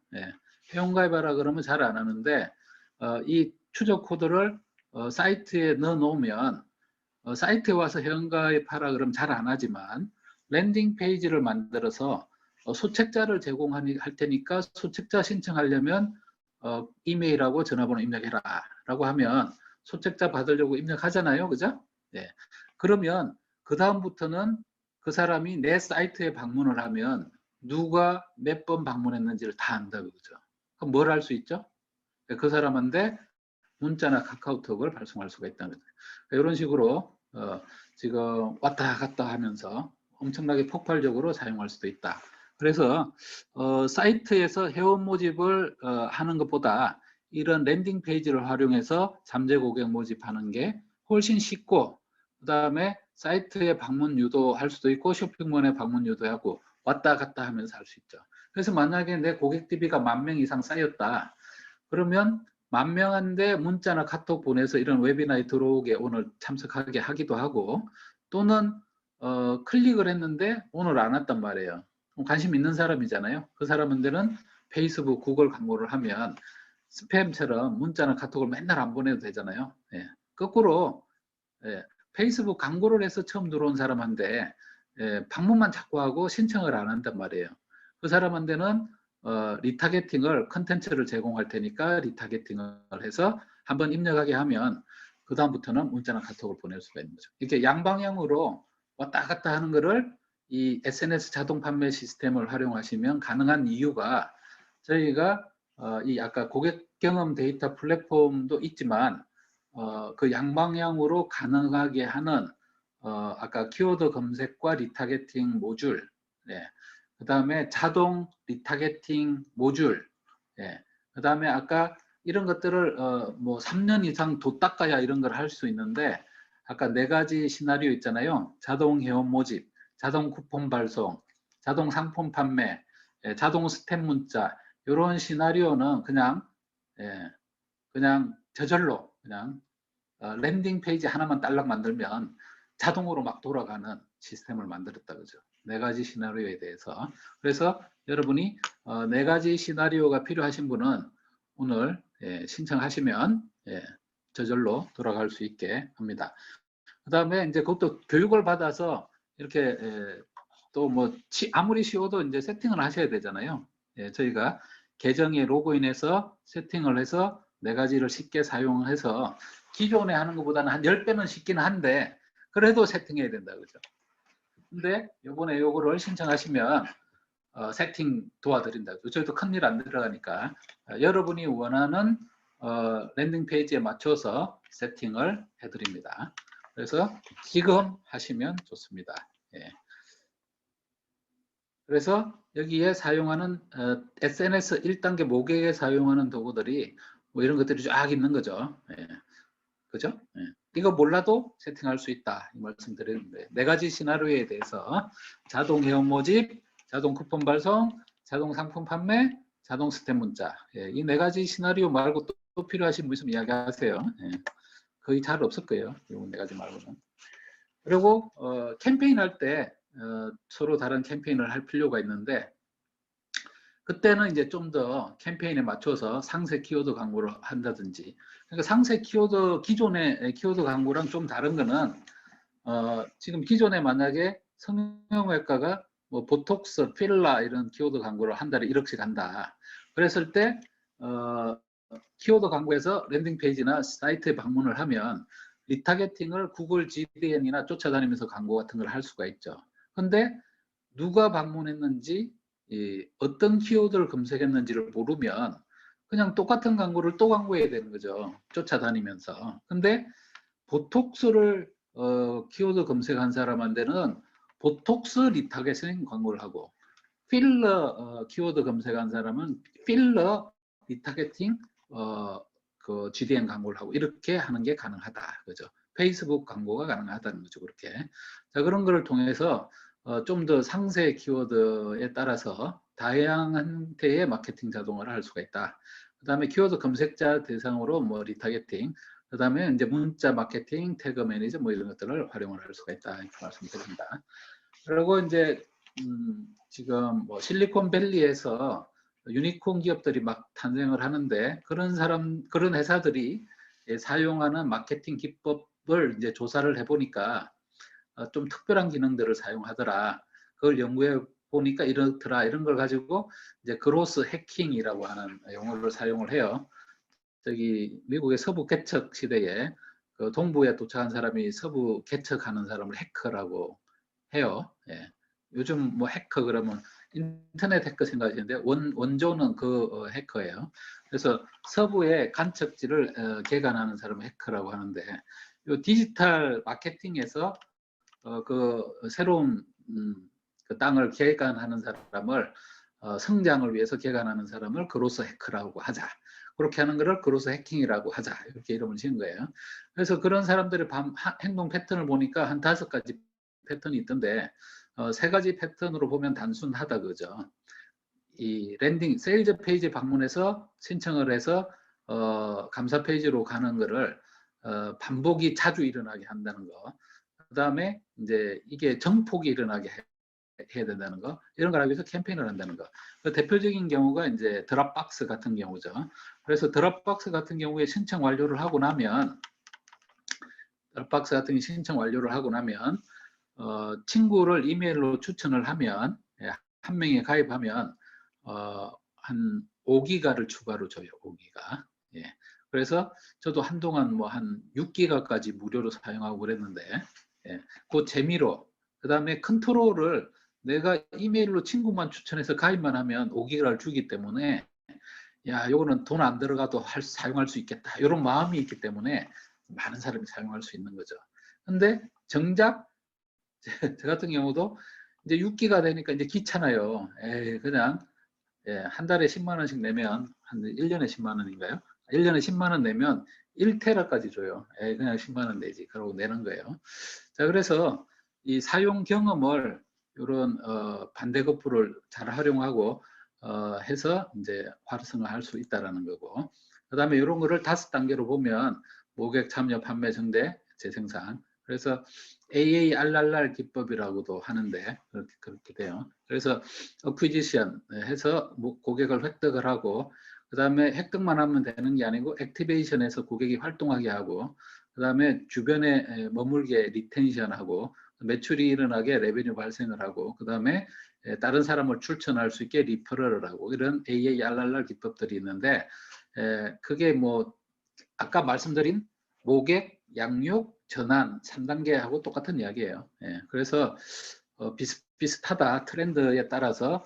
회원가입하라 그러면 잘 안 하는데 이 추적 코드를 사이트에 넣어 놓으면 사이트에 와서 회원가입하라 그러면 잘 안 하지만 랜딩 페이지를 만들어서 소책자를 제공할 테니까 소책자 신청하려면 이메일하고 전화번호 입력해라 라고 하면 소책자 받으려고 입력하잖아요. 그죠? 그러면 그 다음부터는 그 사람이 내 사이트에 방문을 하면 누가 몇 번 방문했는지를 다 안다고 그러죠. 그럼 뭘 할 수 있죠? 그 사람한테 문자나 카카오톡을 발송할 수가 있다는 거죠. 이런 식으로 지금 왔다 갔다 하면서 엄청나게 폭발적으로 사용할 수도 있다. 그래서 사이트에서 회원 모집을 하는 것보다 이런 랜딩 페이지를 활용해서 잠재 고객 모집하는 게 훨씬 쉽고 그 다음에 사이트에 방문 유도할 수도 있고 쇼핑몰에 방문 유도하고 왔다 갔다 하면서 할 수 있죠. 그래서 만약에 내 고객 DB가 10,000명 이상 쌓였다. 그러면 10,000명한테 문자나 카톡 보내서 이런 웨비나에 들어오게 오늘 참석하게 하기도 하고 또는 클릭을 했는데 오늘 안 왔단 말이에요. 관심 있는 사람이잖아요. 그 사람한테는 페이스북, 구글 광고를 하면 스팸처럼 문자나 카톡을 맨날 안 보내도 되잖아요. 거꾸로 페이스북 광고를 해서 처음 들어온 사람한테 방문만 자꾸 하고 신청을 안 한단 말이에요. 그 사람한테는 리타게팅을 컨텐츠를 제공할 테니까 리타게팅을 해서 한번 입력하게 하면 그 다음부터는 문자나 카톡을 보낼 수가 있는 거죠. 이렇게 양방향으로 왔다 갔다 하는 거를 이 SNS 자동 판매 시스템을 활용하시면 가능한 이유가 저희가 이 아까 고객 경험 데이터 플랫폼도 있지만 그 양방향으로 가능하게 하는 아까 키워드 검색과 리타게팅 모듈, 예. 그 다음에 자동 리타게팅 모듈, 예. 그 다음에 아까 이런 것들을 뭐 3년 이상 도 닦아야 이런 걸 할 수 있는데 아까 4가지 시나리오 있잖아요. 자동 회원 모집, 자동 쿠폰 발송, 자동 상품 판매, 예, 자동 스텝 문자 이런 시나리오는 그냥 그냥 저절로 그냥 랜딩 페이지 하나만 딸랑 만들면 자동으로 막 돌아가는 시스템을 만들었다 그죠. 4가지 시나리오에 대해서. 그래서 여러분이 4가지 시나리오가 필요하신 분은 오늘 신청하시면 저절로 돌아갈 수 있게 합니다. 그 다음에 이제 그것도 교육을 받아서 이렇게 또 뭐 아무리 쉬워도 이제 세팅을 하셔야 되잖아요. 저희가 계정에 로그인해서 세팅을 해서 4가지를 쉽게 사용해서 기존에 하는 것보다는 한 10배는 쉽기는 한데 그래도 세팅해야 된다 그죠. 근데 요번에 요거를 신청하시면 세팅 도와드린다. 저희도 큰일 안 들어가니까 여러분이 원하는 랜딩 페이지에 맞춰서 세팅을 해드립니다. 그래서 지금 하시면 좋습니다. 예. 그래서 여기에 사용하는 SNS 1단계 모객에 사용하는 도구들이 뭐 이런 것들이 쫙 있는 거죠. 예. 그죠? 예. 이거 몰라도 세팅할 수 있다 이 말씀 드리는데 4가지 시나리오에 대해서 자동 회원 모집, 자동 쿠폰 발송, 자동 상품 판매, 자동 스텝 문자 이 4가지 시나리오 말고 또 필요하신 분 있으면 이야기하세요. 예. 거의 잘 없을 거예요. 이 4가지 말고는. 그리고 캠페인 할 때 서로 다른 캠페인을 할 필요가 있는데 그때는 이제 좀 더 캠페인에 맞춰서 상세 키워드 광고를 한다든지 그러니까 상세 키워드 기존의 키워드 광고랑 좀 다른 거는 지금 기존에 만약에 성형외과가 뭐 보톡스, 필라 이런 키워드 광고를 한 달에 1억씩 한다. 그랬을 때 키워드 광고에서 랜딩 페이지나 사이트에 방문을 하면 리타게팅을 구글 GDN이나 쫓아다니면서 광고 같은 걸 할 수가 있죠. 근데 누가 방문했는지 어떤 키워드를 검색했는지를 모르면 그냥 똑같은 광고를 또 광고해야 되는 거죠. 쫓아다니면서. 근데 보톡스를 키워드 검색한 사람한테는 보톡스 리타게팅 광고를 하고 필러 키워드 검색한 사람은 필러 리타게팅 그 GDN 광고를 하고 이렇게 하는 게 가능하다. 그죠? 페이스북 광고가 가능하다는 거죠. 그렇게. 자, 그런 거를 통해서 좀 더 상세 키워드에 따라서 다양한 형태의 마케팅 자동화를 할 수가 있다. 그 다음에 키워드 검색자 대상으로 뭐 리타게팅, 그 다음에 이제 문자 마케팅, 태그 매니저 뭐 이런 것들을 활용을 할 수가 있다. 이렇게 말씀드립니다. 그리고 이제 지금 뭐 실리콘밸리에서 유니콘 기업들이 막 탄생을 하는데 그런 회사들이 사용하는 마케팅 기법을 이제 조사를 해보니까 좀 특별한 기능들을 사용하더라. 그걸 연구해 보니까 이렇더라. 이런 걸 가지고 이제 그로스 해킹이라고 하는 용어를 사용을 해요. 저기 미국의 서부 개척 시대에 그 동부에 도착한 사람이 서부 개척하는 사람을 해커라고 해요. 예. 요즘 뭐 해커 그러면 인터넷 해커 생각하시는데 원조는 그 해커예요. 그래서 서부의 간척지를 개간하는 사람을 해커라고 하는데 이 디지털 마케팅에서 그 새로운 그 땅을 개간하는 사람을 성장을 위해서 개간하는 사람을 그로스 해커라고 하자. 그렇게 하는 것을 그로스 해킹이라고 하자. 이렇게 이름을 지은 거예요. 그래서 그런 사람들의 행동 패턴을 보니까 한 5가지 패턴이 있던데 3가지 패턴으로 보면 단순하다 그죠. 이 랜딩 세일즈 페이지 방문해서 신청을 해서 감사 페이지로 가는 거를 반복이 자주 일어나게 한다는 거. 그 다음에 이제 이게 정폭이 일어나게 해야 된다는 거. 이런 걸 하기 위해서 캠페인을 한다는 거. 그 대표적인 경우가 이제 드랍박스 같은 경우죠. 그래서 드랍박스 같은 경우에 신청 완료를 하고 나면 드랍박스 같은 경우 신청 완료를 하고 나면 친구를 이메일로 추천을 하면 한 명이 가입하면 한 5기가를 추가로 줘요. 5기가. 예. 그래서 저도 한동안 뭐 한 6기가까지 무료로 사용하고 그랬는데, 예. 그 재미로, 그 다음에 컨트롤을 내가 이메일로 친구만 추천해서 가입만 하면 5기가를 주기 때문에, 야, 요거는 돈 안 들어가도 사용할 수 있겠다, 이런 마음이 있기 때문에 많은 사람이 사용할 수 있는 거죠. 근데 정작 저 같은 경우도 이제 6기가 되니까 이제 귀찮아요. 에이, 그냥 한 달에 10만 원씩 내면, 한 1년에 10만 원인가요? 1년에 10만 원 내면 1테라까지 줘요. 그냥 10만 원 내지. 그러고 내는 거예요. 자, 그래서 이 사용 경험을 이런 반대급부를 잘 활용하고 해서 이제 활성화 할 수 있다라는 거고, 그 다음에 이런 거를 5단계로 보면 모객 참여 판매 증대 재생산, 그래서 AARRR 기법이라고도 하는데 그렇게 돼요. 그래서 어퀴지션 해서 고객을 획득을 하고, 그 다음에 획득만 하면 되는 게 아니고 액티베이션해서 고객이 활동하게 하고, 그 다음에 주변에 머물게 리텐션하고, 매출이 일어나게 레베뉴 발생을 하고, 그 다음에 다른 사람을 출전할 수 있게 리퍼럴을 하고, 이런 AARRR 기법들이 있는데, 그게 뭐 아까 말씀드린 모객, 양육, 전환 3단계하고 똑같은 이야기예요. 그래서 비슷비슷하다. 트렌드에 따라서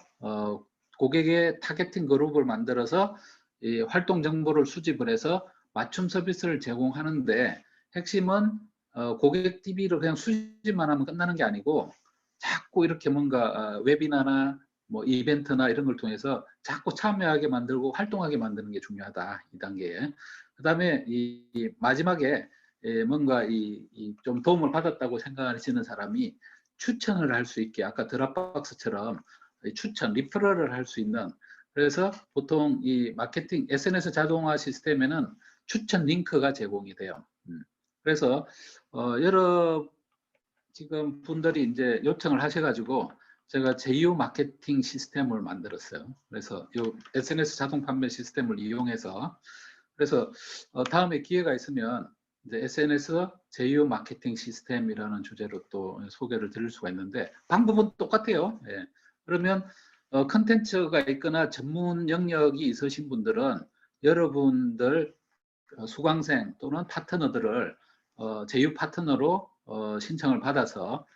고객의 타겟팅 그룹을 만들어서 이 활동 정보를 수집을 해서 맞춤 서비스를 제공하는데, 핵심은 고객 DB를 그냥 수집만 하면 끝나는 게 아니고 자꾸 이렇게 뭔가 웨비나나 뭐 이벤트나 이런 걸 통해서 자꾸 참여하게 만들고 활동하게 만드는 게 중요하다. 2단계에. 그 다음에 이 마지막에 뭔가 좀 도움을 받았다고 생각하시는 사람이 추천을 할 수 있게, 아까 드랍박스처럼 추천, 리퍼럴을 할 수 있는, 그래서 보통 이 마케팅 SNS 자동화 시스템에는 추천 링크가 제공이 돼요. 그래서 여러 지금 분들이 이제 요청을 하셔가지고 제가 제휴 마케팅 시스템을 만들었어요. 그래서 이 SNS 자동 판매 시스템을 이용해서, 그래서 다음에 기회가 있으면 이제 SNS 제휴 마케팅 시스템이라는 주제로 또 소개를 드릴 수가 있는데, 방법은 똑같아요. 그러면 컨텐츠가 있거나 전문 영역이 있으신 분들은 여러분들 수강생 또는 파트너들을 제휴 파트너로 신청을 받아서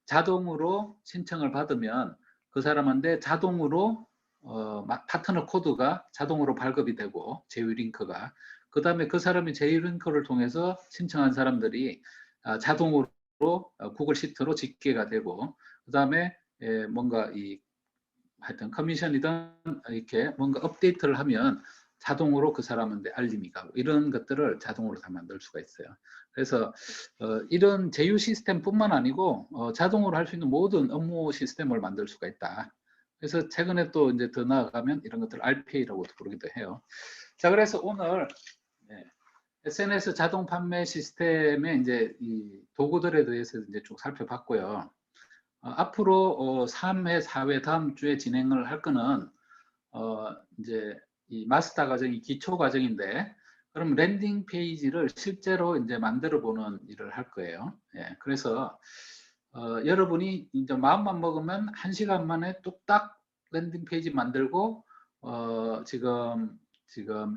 자동으로 신청을 받으면 그 사람한테 자동으로 파트너 코드가 자동으로 발급이 되고, 제휴 링크가, 그 다음에 그 사람이 제휴 링크를 통해서 신청한 사람들이 자동으로 구글 시트로 집계가 되고, 그 다음에 뭔가 하여튼 커미션이든 이렇게 뭔가 업데이트를 하면 자동으로 그 사람한테 알림이 가고, 이런 것들을 자동으로 다 만들 수가 있어요. 그래서 이런 제휴 시스템뿐만 아니고 자동으로 할 수 있는 모든 업무 시스템을 만들 수가 있다. 그래서 최근에 또 이제 더 나아가면 이런 것들 RPA라고도 부르기도 해요. 자, 그래서 오늘 SNS 자동 판매 시스템의 이제 이 도구들에 대해서 이제 쭉 살펴봤고요. 앞으로 3회, 4회 다음 주에 진행을 할 거는 이제 이 마스터 과정이 기초 과정인데, 그럼 랜딩 페이지를 실제로 이제 만들어 보는 일을 할 거예요. 그래서 여러분이 이제 마음만 먹으면 1시간 만에 뚝딱 랜딩 페이지 만들고 지금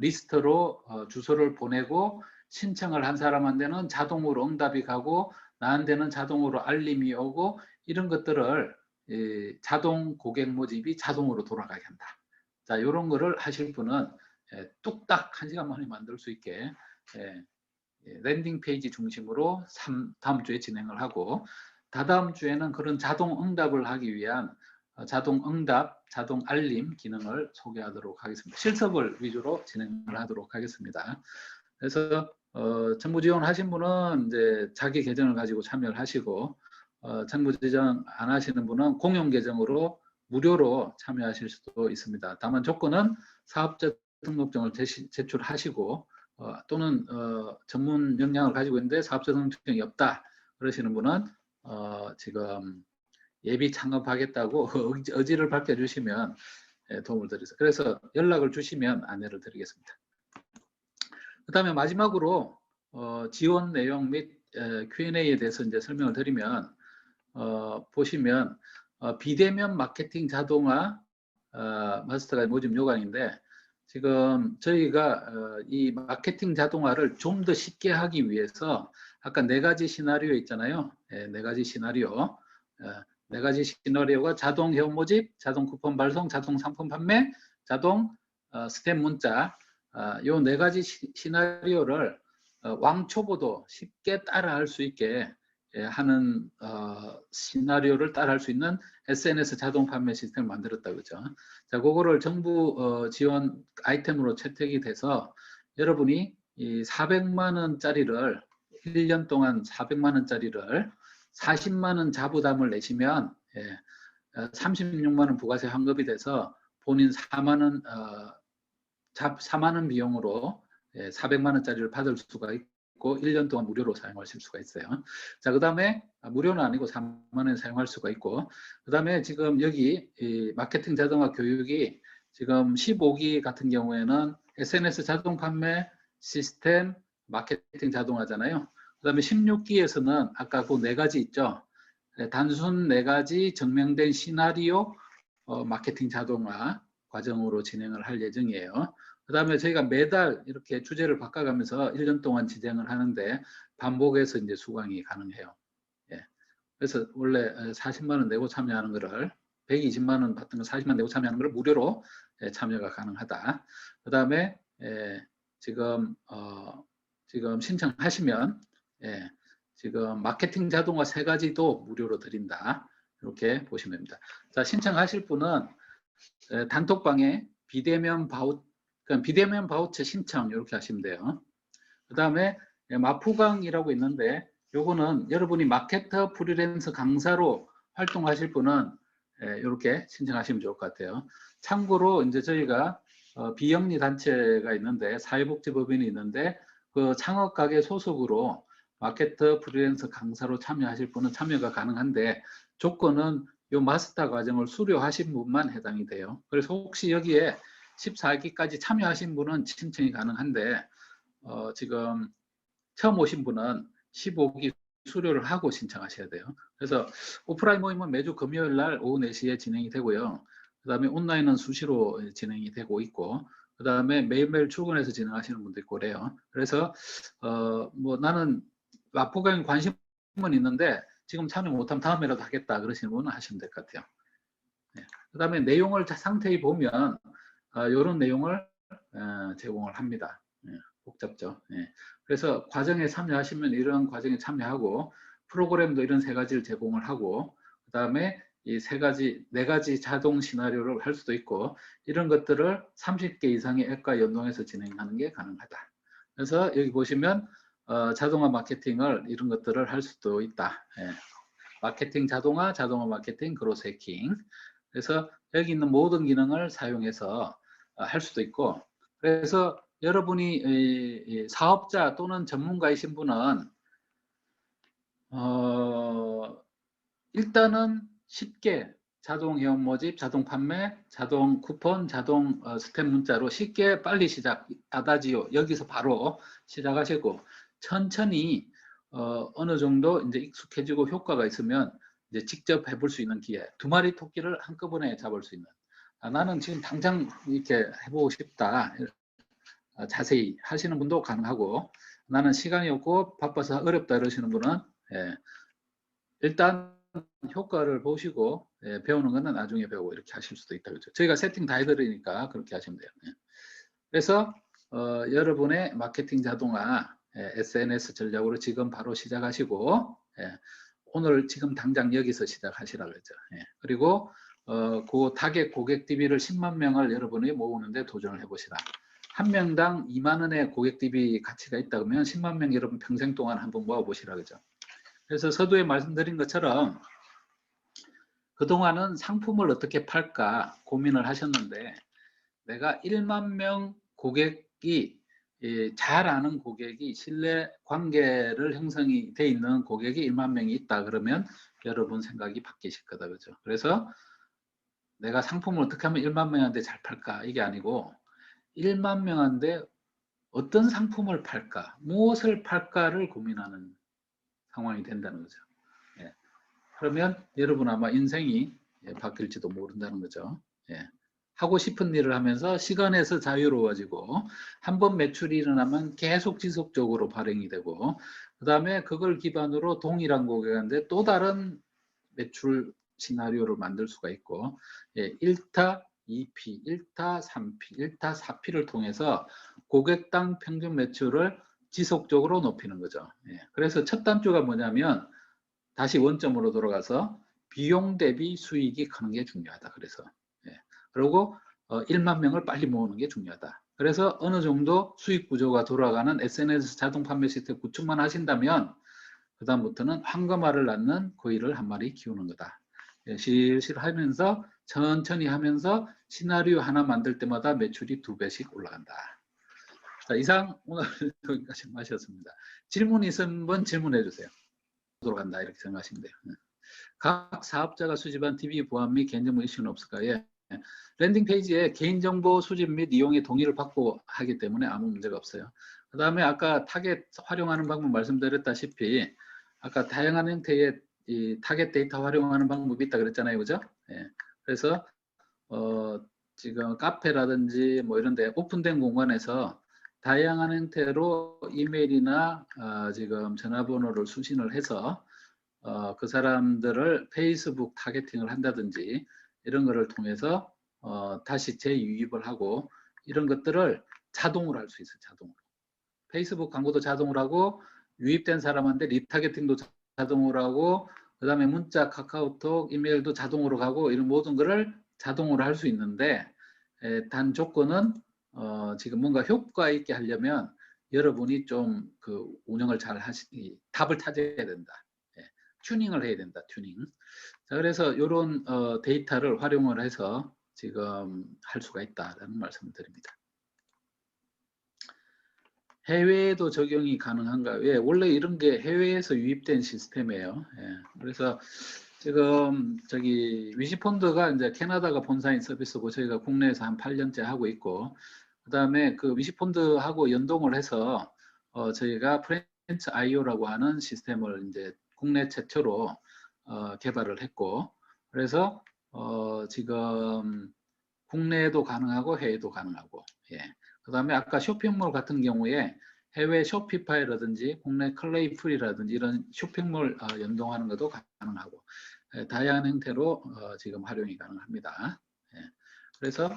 리스트로 주소를 보내고 신청을 한 사람한테는 자동으로 응답이 가고 나한테는 자동으로 알림이 오고, 이런 것들을 자동 고객 모집이 자동으로 돌아가게 한다. 자, 이런 거를 하실 분은 뚝딱 1시간 만에 만들 수 있게 랜딩 페이지 중심으로 다음 주에 진행을 하고, 다다음 주에는 그런 자동 응답을 하기 위한 자동 응답, 자동 알림 기능을 소개하도록 하겠습니다. 실습을 위주로 진행을 하도록 하겠습니다. 그래서 정부 지원하신 분은 이제 자기 계정을 가지고 참여를 하시고, 정부 지원 안 하시는 분은 공용 계정으로 무료로 참여하실 수도 있습니다. 다만 조건은 사업자 등록증을 제출하시고 또는 전문 역량을 가지고 있는데 사업자 등록증이 없다 그러시는 분은 지금 예비 창업하겠다고 의지를 밝혀주시면 도움을 드리겠습니다. 그래서 연락을 주시면 안내를 드리겠습니다. 그 다음에 마지막으로 지원 내용 및 Q&A에 대해서 이제 설명을 드리면, 보시면 비대면 마케팅 자동화 마스터가 모집 요강인데 지금 저희가 이 마케팅 자동화를 좀 더 쉽게 하기 위해서 아까 네 가지 시나리오 있잖아요. 네 가지 시나리오. 네 가지 시나리오가 자동 회원 모집, 자동 쿠폰 발송, 자동 상품 판매, 자동 스팸 문자. 요 네 가지 시나리오를 왕초보도 쉽게 따라할 수 있게 하는 시나리오를 따라할 수 있는 SNS 자동 판매 시스템을 만들었다 그죠. 자, 그거를 정부 지원 아이템으로 채택이 돼서 여러분이 이 400만 원짜리를 1년 동안 400만 원짜리를 40만 원 자부담을 내시면 36만 원 부가세 환급이 돼서 본인 4만 원 4만 원 비용으로 400만 원짜리를 받을 수가 있고 1년 동안 무료로 사용하실 수가 있어요. 자, 그 다음에 무료는 아니고 3만 원 사용할 수가 있고 그 다음에 지금 여기 이 마케팅 자동화 교육이 지금 15기 같은 경우에는 SNS 자동 판매 시스템 마케팅 자동화잖아요. 그 다음에 16기에서는 아까 그 네 가지 있죠. 단순 네 가지 증명된 시나리오 마케팅 자동화 과정으로 진행을 할 예정이에요. 그 다음에 저희가 매달 이렇게 주제를 바꿔가면서 1년 동안 진행을 하는데 반복해서 이제 수강이 가능해요. 예. 그래서 원래 40만 원 내고 참여하는 거를 120만 원 받던 거 40만 원 내고 참여하는 걸 무료로 참여가 가능하다. 그 다음에 지금 신청하시면 지금 마케팅 자동화 세 가지도 무료로 드린다. 이렇게 보시면 됩니다. 자, 신청하실 분은 단톡방에 비대면 바우처 신청 이렇게 하시면 돼요. 그 다음에 마포강이라고 있는데 요거는 여러분이 마케터 프리랜서 강사로 활동하실 분은 이렇게 신청하시면 좋을 것 같아요. 참고로 이제 저희가 비영리 단체가 있는데 사회복지법인이 있는데 그 창업가게 소속으로 마케터 프리랜서 강사로 참여하실 분은 참여가 가능한데 조건은 요 마스터 과정을 수료하신 분만 해당이 돼요. 그래서 혹시 여기에 14기까지 참여하신 분은 신청이 가능한데 지금 처음 오신 분은 15기 수료를 하고 신청하셔야 돼요. 그래서 오프라인 모임은 매주 금요일 날 오후 4시에 진행이 되고요. 그 다음에 온라인은 수시로 진행이 되고 있고 그 다음에 매일매일 출근해서 진행하시는 분도 있고 그래요. 그래서 뭐 나는 마포강에 관심은 있는데 지금 참여 못하면 다음에라도 하겠다 그러시는 분은 하시면 될 것 같아요. 그 다음에 내용을 상세히 보면 이런 내용을 제공을 합니다. 복잡죠. 그래서 과정에 참여하시면 이런 과정에 참여하고 프로그램도 이런 세 가지를 제공을 하고 그 다음에 이 네 가지 자동 시나리오를 할 수도 있고 이런 것들을 30개 이상의 앱과 연동해서 진행하는 게 가능하다. 그래서 여기 보시면 자동화 마케팅을 이런 것들을 할 수도 있다. 마케팅 자동화, 자동화 마케팅, 그로스 해킹. 그래서 여기 있는 모든 기능을 사용해서 할 수도 있고 그래서 여러분이 사업자 또는 전문가이신 분은 일단은 쉽게 자동 회원 모집, 자동 판매, 자동 쿠폰, 자동 스탬 문자로 쉽게 빨리 아다지오 여기서 바로 시작하시고 천천히 어느 정도 이제 익숙해지고 효과가 있으면 이제 직접 해볼 수 있는 기회. 2마리 토끼를 한꺼번에 잡을 수 있는. 나는 지금 당장 이렇게 해보고 싶다. 자세히 하시는 분도 가능하고 나는 시간이 없고 바빠서 어렵다 이러시는 분은 일단 효과를 보시고 배우는 거는 나중에 배우고 이렇게 하실 수도 있다 그죠. 저희가 세팅 다 해드리니까 그렇게 하시면 돼요. 그래서 여러분의 마케팅 자동화 SNS 전략으로 지금 바로 시작하시고 오늘 지금 당장 여기서 시작하시라 그러죠. 그리고 그 타겟 고객 DB를 10만 명을 여러분이 모으는데 도전을 해보시라. 한 명당 2만 원의 고객 DB 가치가 있다 그러면 10만 명 여러분 평생 동안 한번 모아보시라 그죠. 그래서 서두에 말씀드린 것처럼 그동안은 상품을 어떻게 팔까 고민을 하셨는데 내가 1만 명 고객이 잘 아는 고객이 신뢰 관계를 형성이 돼 있는 고객이 1만 명이 있다 그러면 여러분 생각이 바뀌실 거다 그죠. 그래서 내가 상품을 어떻게 하면 1만 명한테 잘 팔까 이게 아니고 1만 명한테 어떤 상품을 팔까 무엇을 팔까를 고민하는 상황이 된다는 거죠. 그러면 여러분 아마 인생이 바뀔지도 모른다는 거죠. 하고 싶은 일을 하면서 시간에서 자유로워지고 한 번 매출이 일어나면 계속 지속적으로 발행이 되고 그 다음에 그걸 기반으로 동일한 고객한테 또 다른 매출 시나리오를 만들 수가 있고 1타, 2피, 1타, 3피, 1타, 4피를 통해서 고객당 평균 매출을 지속적으로 높이는 거죠. 그래서 첫 단추가 뭐냐면 다시 원점으로 돌아가서 비용 대비 수익이 크는 게 중요하다. 그래서 그리고 1만 명을 빨리 모으는 게 중요하다. 그래서 어느 정도 수익 구조가 돌아가는 SNS 자동 판매 시스템 구축만 하신다면 그 다음부터는 황금알을 낳는 고기를 한 마리 키우는 거다. 실실 하면서 천천히 하면서 시나리오 하나 만들 때마다 매출이 2배씩 올라간다. 자, 이상 오늘 여기까지 마셨습니다. 질문 있으면 한번 질문해 주세요. 돌아간다 이렇게 생각하시면 돼요. 각 사업자가 수집한 DB 보안 및 개인정보 이슈는 없을까요? 랜딩 페이지에 개인정보 수집 및 이용의 동의를 받고 하기 때문에 아무 문제가 없어요. 그 다음에 아까 타겟 활용하는 방법 말씀드렸다시피 아까 다양한 형태의 이 타겟 데이터 활용하는 방법이 있다 그랬잖아요. 그죠? 그래서 지금 카페라든지 뭐 이런 데 오픈된 공간에서 다양한 형태로 이메일이나 지금 전화번호를 수신을 해서 그 사람들을 페이스북 타겟팅을 한다든지 이런 거를 통해서 다시 재유입을 하고 이런 것들을 자동으로 할 수 있어요. 자동으로. 페이스북 광고도 자동으로 하고 유입된 사람한테 리타겟팅도 자동으로 하고 그 다음에 문자, 카카오톡, 이메일도 자동으로 가고 이런 모든 거를 자동으로 할 수 있는데 단 조건은 지금 뭔가 효과 있게 하려면 여러분이 좀 그 운영을 잘 답을 찾아야 된다. 튜닝을 해야 된다. 튜닝. 자, 그래서 이런 데이터를 활용을 해서 지금 할 수가 있다라는 말씀을 드립니다. 해외에도 적용이 가능한가요? 예, 원래 이런 게 해외에서 유입된 시스템이에요. 그래서 지금 저기 위시펀드가 이제 캐나다가 본사인 서비스고 저희가 국내에서 한 8년째 하고 있고 그 다음에 그 위시펀드하고 연동을 해서 저희가 프렌치 IO라고 하는 시스템을 이제 국내 최초로 개발을 했고 그래서 지금 국내에도 가능하고 해외도 가능하고 그 다음에 아까 쇼핑몰 같은 경우에 해외 쇼피파이라든지 국내 클레이풀이라든지 이런 쇼핑몰 연동하는 것도 가능하고 다양한 형태로 지금 활용이 가능합니다. 그래서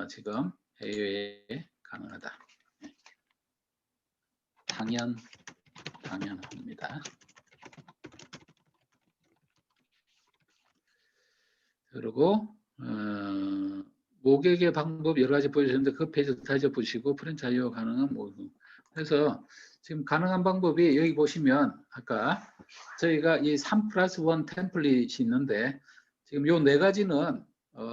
지금 해외에 가능하다. 당연합니다. 그리고 모객의 방법 여러 가지 보여주셨는데 그 페이지 다시 보시고 프랜차이즈 가능한 뭐 그래서 지금 가능한 방법이 여기 보시면 아까 저희가 이 3+1 템플릿이 있는데 지금 요 네 가지는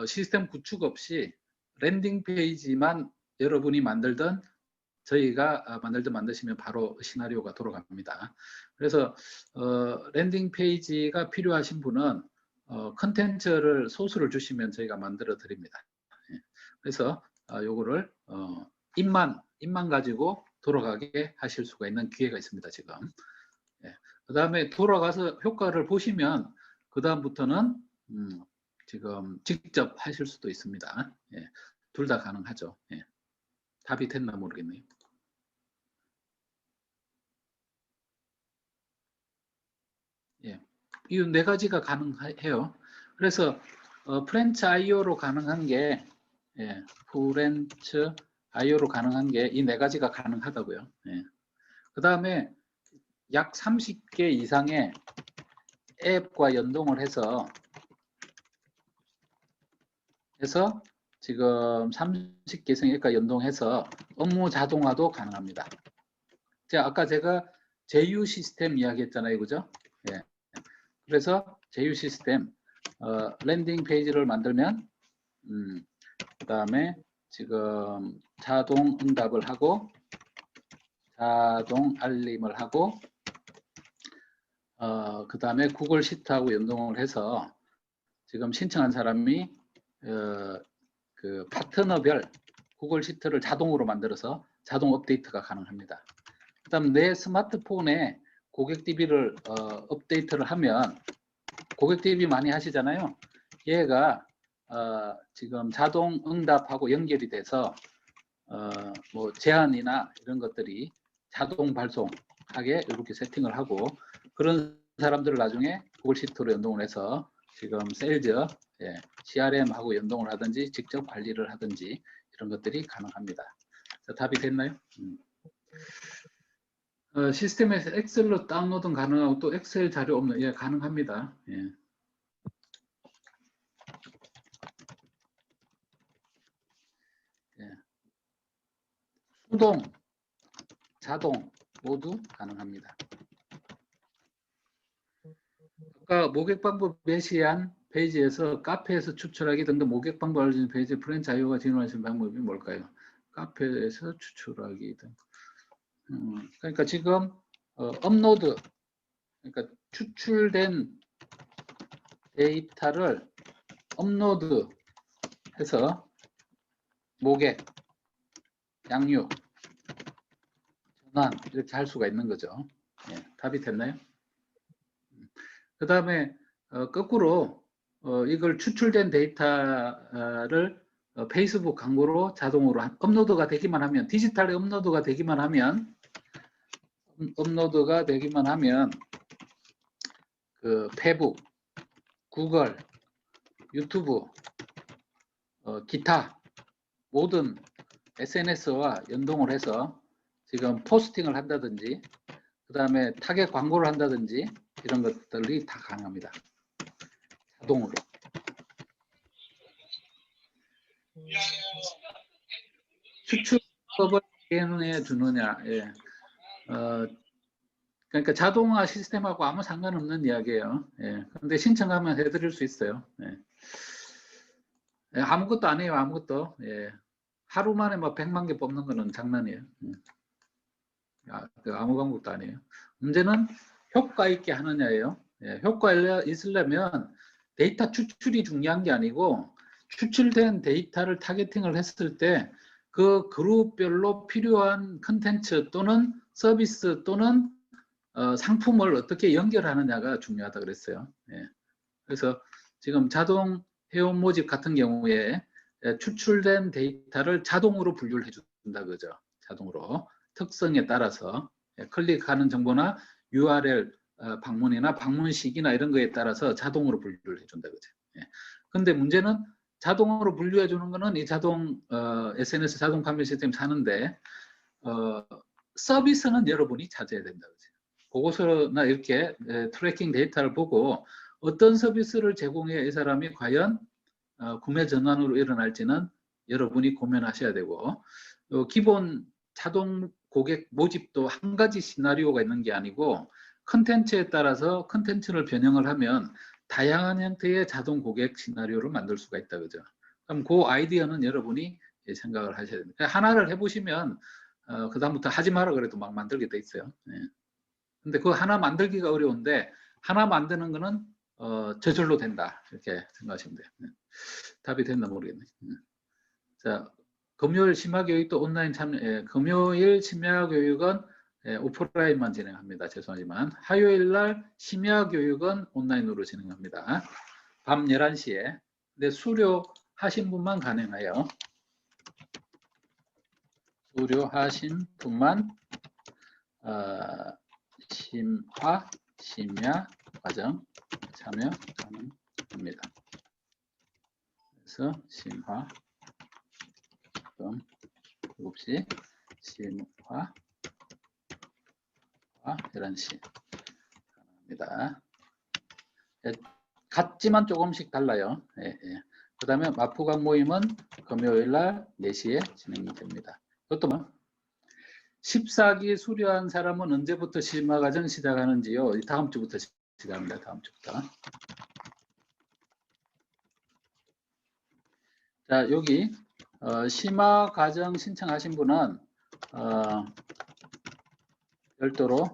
시스템 구축 없이 랜딩 페이지만 여러분이 만들던 저희가 만드시면 바로 시나리오가 돌아갑니다. 그래서 랜딩 페이지가 필요하신 분은 컨텐츠를 소스를 주시면 저희가 만들어 드립니다. 그래서 요거를 입만 가지고 돌아가게 하실 수가 있는 기회가 있습니다. 지금. 그 다음에 돌아가서 효과를 보시면 그 다음부터는 지금 직접 하실 수도 있습니다. 둘 다 가능하죠. 답이 됐나 모르겠네요. 이 네 가지가 가능해요. 그래서 프렌치 IO로 가능한 게 프렌치 IO로 가능한 게 이 네 가지가 가능하다고요. 그 다음에 약 30개 이상의 앱과 연동을 해서 지금 30개 이상 앱과 연동해서 업무 자동화도 가능합니다. 아까 제가 제휴 시스템 이야기했잖아요, 그죠? 그래서 제휴 시스템 랜딩 페이지를 만들면 그 다음에 지금 자동 응답을 하고 자동 알림을 하고 그 다음에 구글 시트하고 연동을 해서 지금 신청한 사람이 그 파트너별 구글 시트를 자동으로 만들어서 자동 업데이트가 가능합니다. 그 다음 내 스마트폰에 고객 DB를 업데이트를 하면 고객 DB 많이 하시잖아요. 얘가 지금 자동 응답하고 연결이 돼서 뭐 제안이나 이런 것들이 자동 발송하게 이렇게 세팅을 하고, 그런 사람들을 나중에 구글 시트로 연동을 해서 지금 세일즈, CRM하고 연동을 하든지 직접 관리를 하든지 이런 것들이 가능합니다. 자, 답이 됐나요? 시스템에서 엑셀로 다운로드는 가능하고 또 엑셀 자료 없는, 예, 가능합니다. 예. 예. 수동, 자동 모두 가능합니다. 아까 모객 방법 메시안 페이지에서 카페에서 추출하기 등등 모객 방법 알려주는 페이지 프렌치 아이오가 진행하시는 방법이 뭘까요? 카페에서 추출하기 등. 그러니까 지금 업로드, 그러니까 추출된 데이터를 업로드해서 모객, 양육, 전환 이렇게 할 수가 있는 거죠. 예, 답이 됐나요? 그 다음에 거꾸로 이걸 추출된 데이터를 페이스북 광고로 자동으로 업로드가 되기만 하면, 디지털에 업로드가 되기만 하면 그 페북, 구글, 유튜브, 기타 모든 SNS와 연동을 해서 지금 포스팅을 한다든지, 그 다음에 타겟 광고를 한다든지 이런 것들이 다 가능합니다. 자동으로. 추출법을 개인에 주느냐. 예. 그러니까 자동화 시스템하고 아무 상관없는 이야기예요. 예. 근데 신청하면 해드릴 수 있어요. 예. 예, 아무것도 안 해요. 아무것도. 예. 하루 만에 막 100만 개 뽑는 거는 장난이에요. 아무 방법도 아니에요. 문제는 효과 있게 하느냐예요. 예. 효과 있으려면 데이터 추출이 중요한 게 아니고, 추출된 데이터를 타겟팅을 했을 때 그 그룹별로 필요한 컨텐츠 또는 서비스 또는 상품을 어떻게 연결하느냐가 중요하다 그랬어요. 예. 그래서 지금 자동 회원 모집 같은 경우에 추출된 데이터를 자동으로 분류를 해준다 그죠. 자동으로 특성에 따라서 클릭하는 정보나 URL 방문이나 방문 시기나 이런 거에 따라서 자동으로 분류를 해준다 그죠. 근데 문제는 자동으로 분류해 주는 거는 이 자동 SNS 자동 판매 시스템 사는데 서비스는 여러분이 찾아야 된다 그죠. 보고서나 이렇게 트래킹 데이터를 보고 어떤 서비스를 제공해 이 사람이 과연 구매 전환으로 일어날지는 여러분이 고민하셔야 되고, 기본 자동 고객 모집도 한 가지 시나리오가 있는 게 아니고 컨텐츠에 따라서 컨텐츠를 변형을 하면 다양한 형태의 자동 고객 시나리오를 만들 수가 있다 그죠. 그럼 그 아이디어는 여러분이 생각을 하셔야 됩니다. 하나를 해보시면 그 다음부터 하지 마라 그래도 막 만들게 돼 있어요. 근데 그 하나 만들기가 어려운데 하나 만드는 거는 저절로 된다 이렇게 생각하시면 돼요. 답이 됐나 모르겠네. 자, 금요일 심야교육도 온라인 참여. 금요일 심야교육은 오프라인만 진행합니다. 죄송하지만 화요일 날 심야교육은 온라인으로 진행합니다. 밤 11시에. 근데 수료하신 분만 가능해요. 수료하신 분만 심야 과정 참여 가능합니다. 그래서 심화 7시 심화 11시 가능합니다. 같지만 조금씩 달라요. 그 다음에 마포강 모임은 금요일 날 4시에 진행이 됩니다. 그것도 뭐 14기 수료한 사람은 언제부터 심화 과정 시작하는지요? 다음 주부터 시작합니다. 다음 주부터. 자, 여기 심화 과정 신청하신 분은 별도로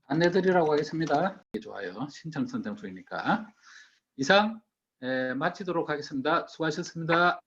안내드리라고 하겠습니다. 좋아요. 신청 선정소이니까. 이상 마치도록 하겠습니다. 수고하셨습니다.